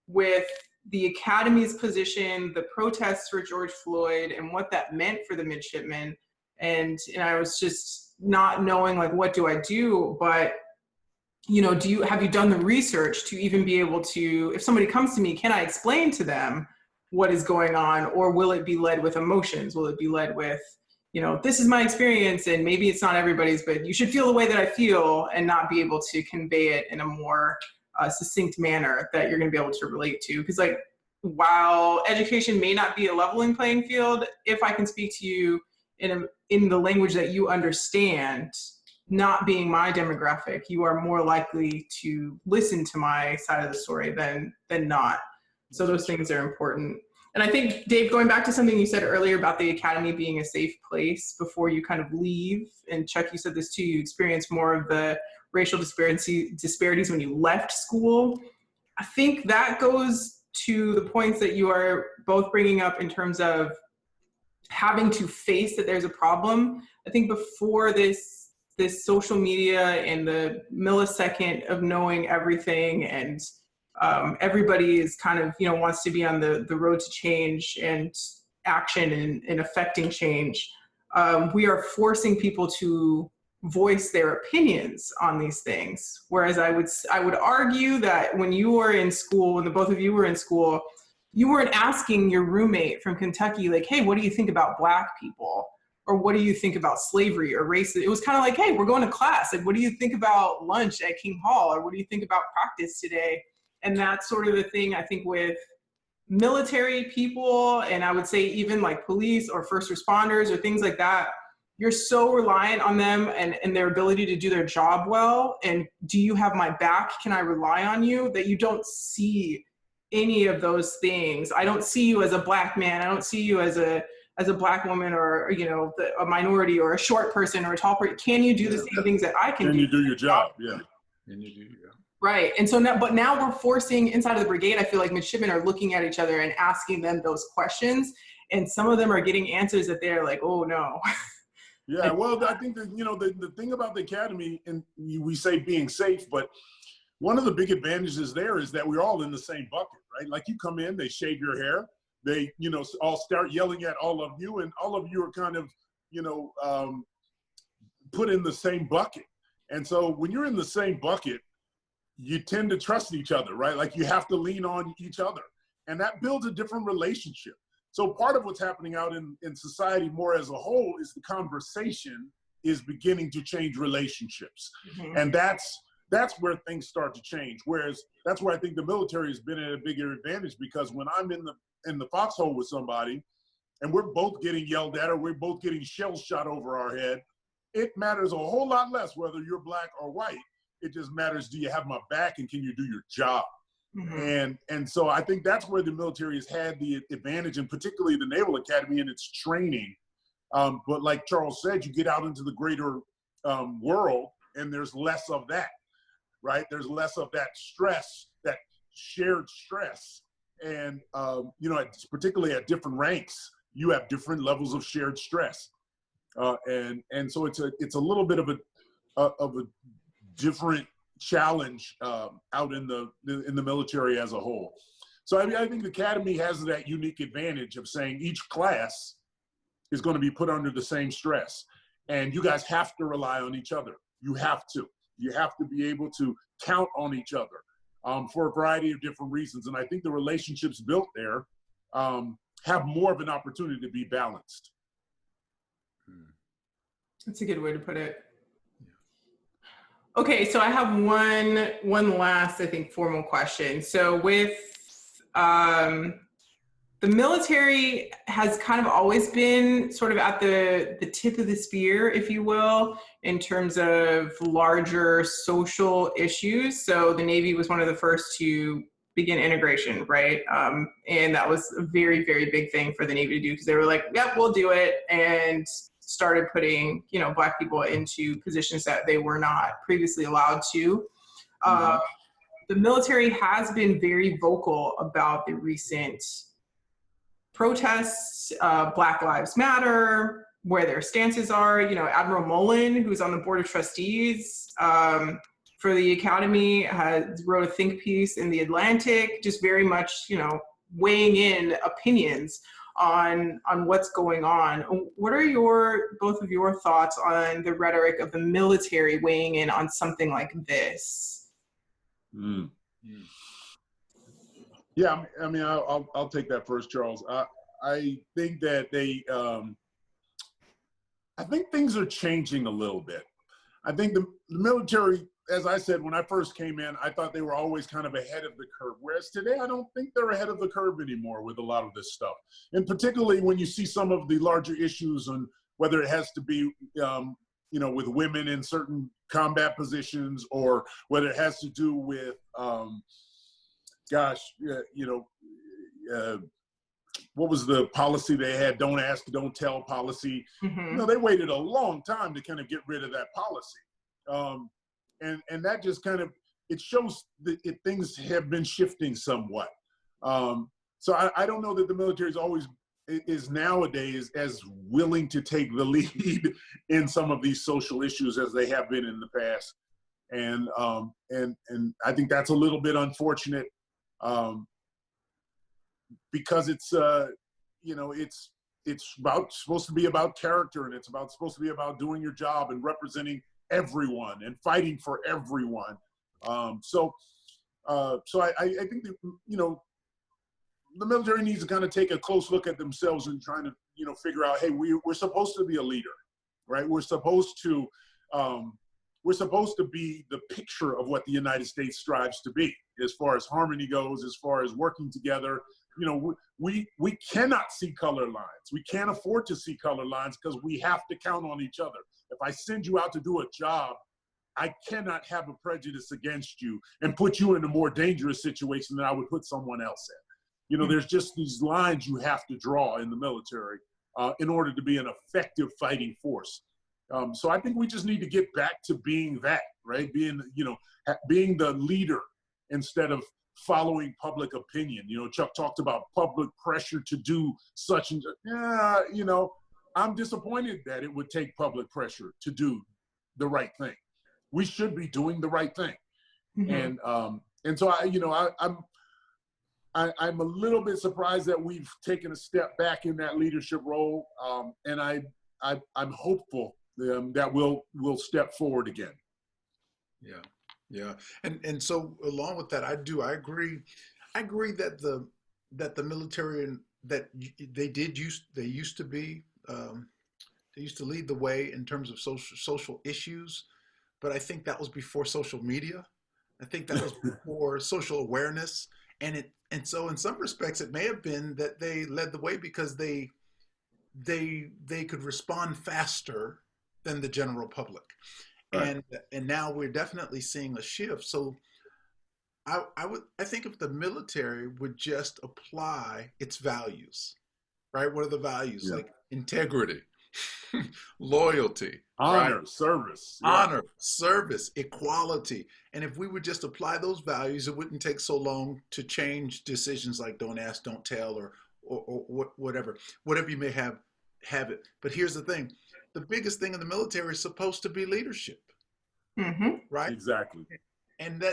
with the Academy's position, the protests for George Floyd, and what that meant for the midshipmen. And I was just not knowing, like, what do I do? But, have you done the research to even be able to, if somebody comes to me, can I explain to them what is going on? Or will it be led with emotions? Will it be led with, this is my experience, and maybe it's not everybody's, but you should feel the way that I feel, and not be able to convey it in a more succinct manner that you're going to be able to relate to. Because, like, while education may not be a leveling playing field, if I can speak to you in the language that you understand, not being my demographic, you are more likely to listen to my side of the story than not. So those things are important. And I think, Dave, going back to something you said earlier about the Academy being a safe place before you kind of leave, and Chuck, you said this too, you experienced more of the racial disparities when you left school. I think that goes to the points that you are both bringing up in terms of having to face that there's a problem. I think before this social media and the millisecond of knowing everything, and everybody is kind of, wants to be on the road to change and action and affecting change. We are forcing people to voice their opinions on these things. Whereas I would argue that when you were in school, when the both of you were in school, you weren't asking your roommate from Kentucky, like, hey, what do you think about Black people? Or what do you think about slavery or race? It was kind of like, hey, we're going to class. Like, what do you think about lunch at King Hall? Or what do you think about practice today? And that's sort of the thing, I think, with military people, and I would say even like police or first responders or things like that, you're so reliant on them and their ability to do their job well. And do you have my back? Can I rely on you? That you don't see any of those things. I don't see you as a Black man. I don't see you as a Black woman, or, a minority, or a short person, or a tall person. Can you do the same things that I can do? Can you do your job? Yeah. And you do, yeah. Right. And so now we're forcing, inside of the brigade, I feel like midshipmen are looking at each other and asking them those questions. And some of them are getting answers that they're like, oh no. Yeah, well, I think that, the thing about the Academy, and we say being safe, but one of the big advantages there is that we're all in the same bucket, right? Like, you come in, they shave your hair, they, all start yelling at all of you, and all of you are kind of, put in the same bucket. And so when you're in the same bucket, you tend to trust each other, right? Like, you have to lean on each other, and that builds a different relationship. So part of what's happening out in society more as a whole is the conversation is beginning to change relationships. Mm-hmm. And that's where things start to change. Whereas that's where I think the military has been at a bigger advantage, because when I'm in the foxhole with somebody and we're both getting yelled at, or we're both getting shells shot over our head, it matters a whole lot less whether you're Black or white. It just matters, do you have my back and can you do your job? Mm-hmm. And so I think that's where the military has had the advantage, and particularly the Naval Academy and its training. But like Charles said, you get out into the greater world and there's less of that, right? There's less of that stress, that shared stress. And, particularly at different ranks, you have different levels of shared stress. And so it's a little bit of a different challenge out in the military as a whole. So I think the Academy has that unique advantage of saying each class is going to be put under the same stress, and you guys have to rely on each other. You have to be able to count on each other for a variety of different reasons. And I think the relationships built there have more of an opportunity to be balanced. That's a good way to put it. Okay, so I have one last, I think, formal question. So with The military has kind of always been sort of at the tip of the spear, if you will, in terms of larger social issues. So the Navy was one of the first to begin integration, right? And that was a very, very big thing for the Navy to do, because they were like, yep, we'll do it, and started putting, Black people into positions that they were not previously allowed to. The military has been very vocal about the recent protests, Black Lives Matter, where their stances are. Admiral Mullen, who's on the board of trustees for the Academy, has wrote a think piece in the Atlantic, just very much, weighing in opinions on what's going on. What are both of your thoughts on the rhetoric of the military weighing in on something like this? Yeah, I mean, I'll take that first, Charles. I think that I think things are changing a little bit. I think the military, as I said, when I first came in, I thought they were always kind of ahead of the curve. Whereas today, I don't think they're ahead of the curve anymore with a lot of this stuff. And particularly when you see some of the larger issues on whether it has to be, with women in certain combat positions, or whether it has to do with, what was the policy they had? Don't ask, don't tell policy. They waited a long time to kind of get rid of that policy. And that just kind of, it shows that things have been shifting somewhat. So I don't know that the military is nowadays as willing to take the lead in some of these social issues as they have been in the past. And I think that's a little bit unfortunate, because it's supposed to be about character, and it's supposed to be about doing your job and representing everyone and fighting for everyone. So I think that, the military needs to kind of take a close look at themselves and trying to, figure out, hey, we're supposed to be a leader, right? We're supposed to be the picture of what the United States strives to be, as far as harmony goes, as far as working together. We cannot see color lines. We can't afford to see color lines, because we have to count on each other. If I send you out to do a job, I cannot have a prejudice against you and put you in a more dangerous situation than I would put someone else in. There's just these lines you have to draw in the military in order to be an effective fighting force. So I think we just need to get back to being that, right? Being the leader instead of following public opinion. Chuck talked about public pressure to do such and I'm disappointed that it would take public pressure to do the right thing. We should be doing the right thing. And so I'm a little bit surprised that we've taken a step back in that leadership role. And I'm hopeful that we'll step forward again. Yeah. And so along with that, I agree that the military, that they used to lead the way in terms of social issues, but I think that was before social media. I think that was before social awareness. And so in some respects, it may have been that they led the way because they could respond faster than the general public. Right. And now we're definitely seeing a shift. So I think if the military would just apply its values, right? What are the values? Like integrity, loyalty, honor, right? service, honor, service, equality. And if we would just apply those values, it wouldn't take so long to change decisions like don't ask, don't tell, or whatever you may have it. But here's the thing. The biggest thing in the military is supposed to be leadership, right? Exactly. And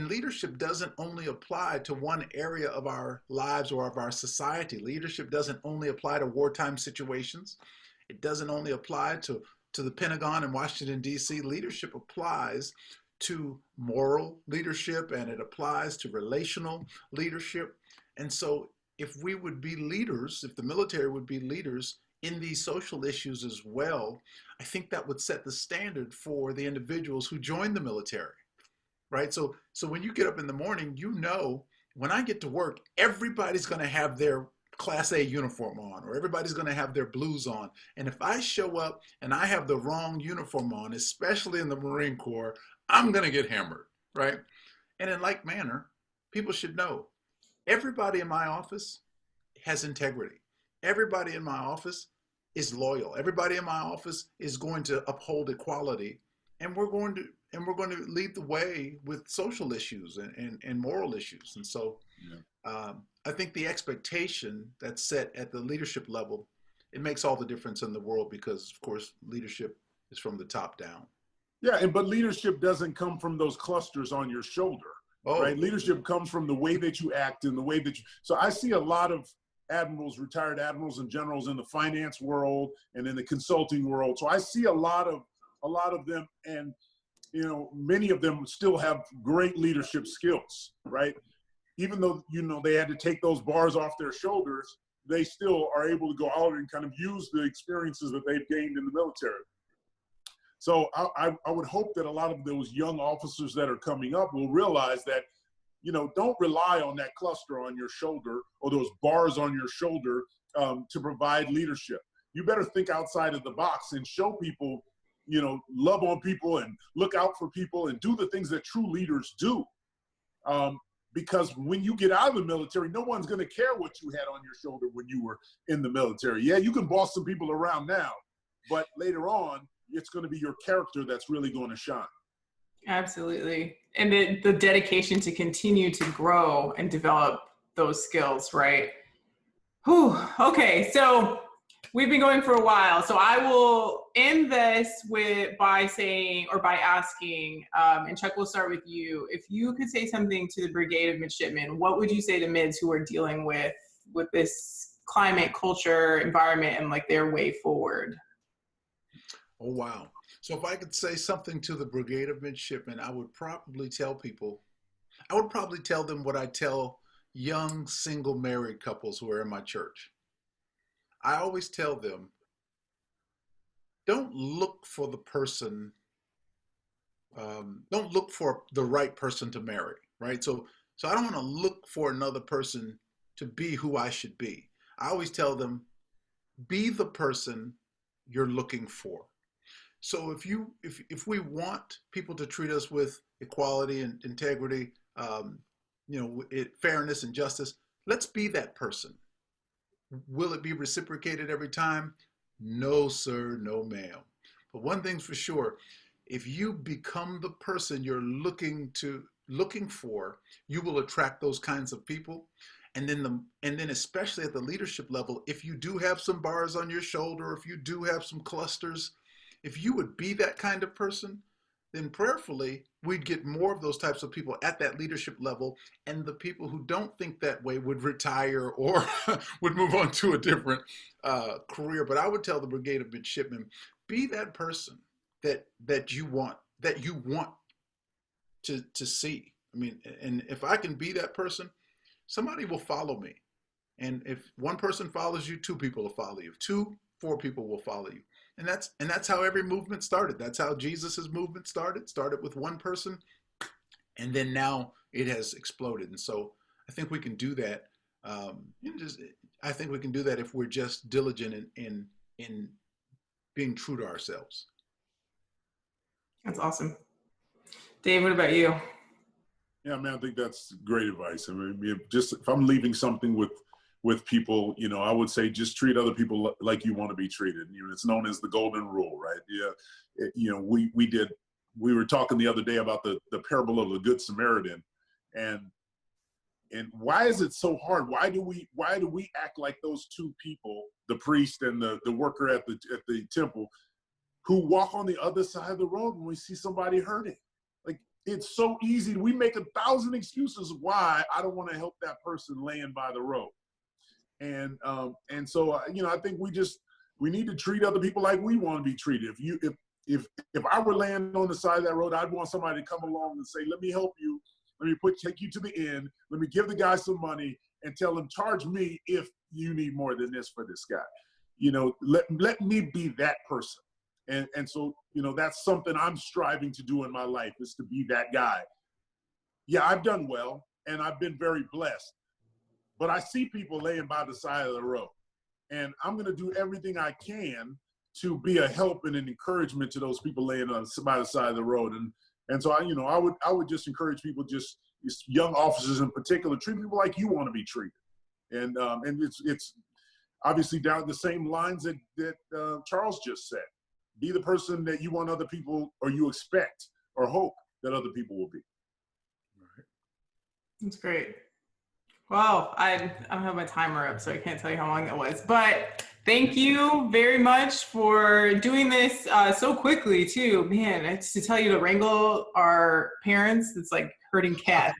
leadership doesn't only apply to one area of our lives or of our society. Leadership doesn't only apply to wartime situations. It doesn't only apply to the Pentagon in Washington, D.C. Leadership applies to moral leadership, and it applies to relational leadership. And so if we would be leaders, if the military would be leaders in these social issues as well, I think that would set the standard for the individuals who join the military, right? So when you get up in the morning, when I get to work, everybody's going to have their Class A uniform on, or everybody's going to have their blues on. And if I show up and I have the wrong uniform on, especially in the Marine Corps, I'm going to get hammered, right? And in like manner, people should know everybody in my office has integrity. Everybody in my office is loyal. Everybody in my office is going to uphold equality, and we're going to lead the way with social issues and moral issues. And so I think the expectation that's set at the leadership level, it makes all the difference in the world, because of course leadership is from the top down. Yeah, but leadership doesn't come from those clusters on your shoulder, right? Leadership comes from the way that you act and the way that you, so I see a lot of admirals, retired admirals and generals in the finance world and in the consulting world. So I see a lot of them, and you know, many of them still have great leadership skills, right? Even though, you know, they had to take those bars off their shoulders, they still are able to go out and kind of use the experiences that they've gained in the military. So I would hope that a lot of those young officers that are coming up will realize that, you know, don't rely on that cluster on your shoulder or those bars on your shoulder to provide leadership. You better think outside of the box and show people, you know, love on people and look out for people and do the things that true leaders do. Because when you get out of the military, no one's going to care what you had on your shoulder when you were in the military. Yeah, you can boss some people around now, but later on, it's going to be your character that's really going to shine. Absolutely. And the dedication to continue to grow and develop those skills, right? Whew. Okay, so we've been going for a while. So I will end this by asking, and Chuck, we'll start with you. If you could say something to the Brigade of Midshipmen, what would you say to mids who are dealing with this climate, culture, environment, and like their way forward? Oh, wow. So if I could say something to the Brigade of Midshipmen, I would probably tell them what I tell young single married couples who are in my church. I always tell them, don't look for the person, don't look for the right person to marry, right? So I don't want to look for another person to be who I should be. I always tell them, be the person you're looking for. So if we want people to treat us with equality and integrity, fairness and justice, let's be that person. Will it be reciprocated every time? No, sir, no, ma'am. But one thing's for sure, if you become the person you're looking for, you will attract those kinds of people. And then especially at the leadership level, if you do have some bars on your shoulder, if you do have some clusters, if you would be that kind of person, then prayerfully, we'd get more of those types of people at that leadership level, and the people who don't think that way would retire or would move on to a different career. But I would tell the Brigade of Midshipmen, be that person that you want to see. I mean, and if I can be that person, somebody will follow me. And if one person follows you, 2 people will follow you. 4 people will follow you. And that's how every movement started. That's how Jesus's movement started with one person, and then now it has exploded. And so I think we can do that. I think we can do that if we're just diligent in being true to ourselves. That's awesome. Dave, what about you? Yeah, man, I think that's great advice. I mean, just if I'm leaving something with people, you know, I would say just treat other people like you want to be treated. You know, it's known as the golden rule, right? Yeah, we were talking the other day about the parable of the Good Samaritan, and why is it so hard? Why do we act like those 2 people, the priest and the worker at the temple, who walk on the other side of the road when we see somebody hurting? Like, it's so easy. We make 1,000 excuses why I don't want to help that person laying by the road. And so I think we need to treat other people like we want to be treated. If I were laying on the side of that road, I'd want somebody to come along and say, let me help you. Let me take you to the end. Let me give the guy some money and tell him, charge me if you need more than this for this guy. You know, let me be that person. And so, you know, that's something I'm striving to do in my life, is to be that guy. Yeah, I've done well. and I've been very blessed. But I see people laying by the side of the road, and I'm going to do everything I can to be a help and an encouragement to those people laying by the side of the road. And so I would just encourage people, just young officers in particular, treat people like you want to be treated. And it's obviously down the same lines that Charles just said. Be the person that you want other people, or you expect or hope that other people will be. That's great. Well, I don't have my timer up, so I can't tell you how long that was. But thank you very much for doing this so quickly, too. Man, it's to tell you to wrangle our parents, it's like herding cats.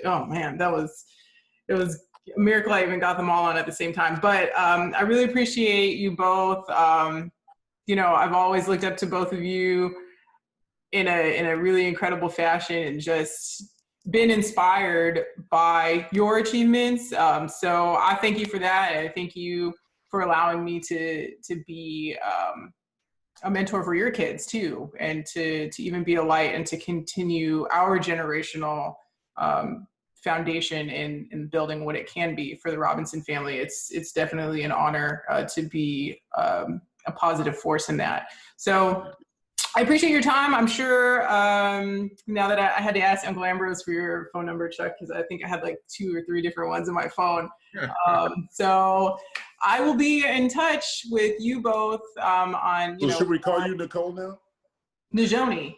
Oh, man, it was a miracle I even got them all on at the same time. But I really appreciate you both. I've always looked up to both of you in a really incredible fashion, and just been inspired by your achievements. So I thank you for that. And I thank you for allowing me to be a mentor for your kids too, and to even be a light and to continue our generational foundation in building what it can be for the Robinson family. It's definitely an honor to be a positive force in that. So I appreciate your time. I'm sure now that I had to ask Uncle Ambrose for your phone number, Chuck, because I think I had like 2 or 3 different ones in my phone. So I will be in touch with you both on, So should we call you Nicole now? Nizhonlii.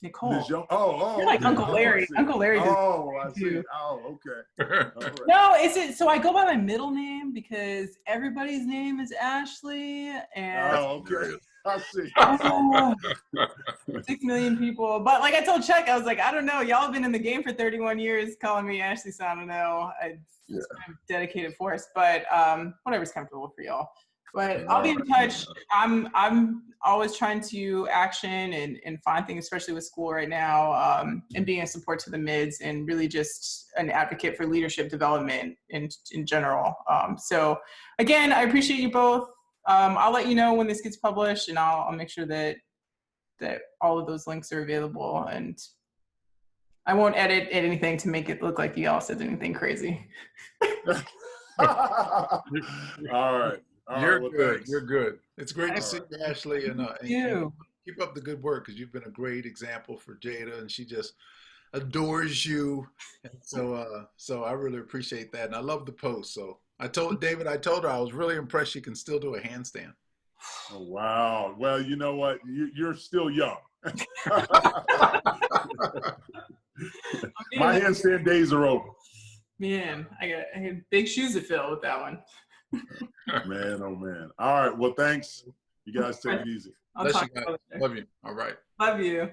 Nicole. Oh, you're like okay. Uncle Larry. Uncle Larry. I see. Oh, okay. All right. No, so I go by my middle name because everybody's name is Ashley, and okay. I see. 6 million people. But like I told Chuck, I was like, I don't know. Y'all have been in the game for 31 years calling me Ashley, so I don't know. It's kind of dedicated force, but whatever's comfortable for y'all. But I'll be in touch. I'm always trying to action and find things, especially with school right now, and being a support to the mids, and really just an advocate for leadership development in general. So again, I appreciate you both. I'll let you know when this gets published, and I'll make sure that all of those links are available, and I won't edit anything to make it look like you all said anything crazy. All right. You're well, good. thanks. You're good. It's great to see you, Ashley, and keep up the good work, because you've been a great example for Jada, and she just adores you. And so I really appreciate that, and I love the post. So I told David, I her I was really impressed she can still do a handstand. Oh, wow. Well, you know what? You're still young. My handstand days are over. Man, I had big shoes to fill with that one. Man, oh man. All right. Well, thanks. You guys take it easy. I'll talk Love you. All right. Love you.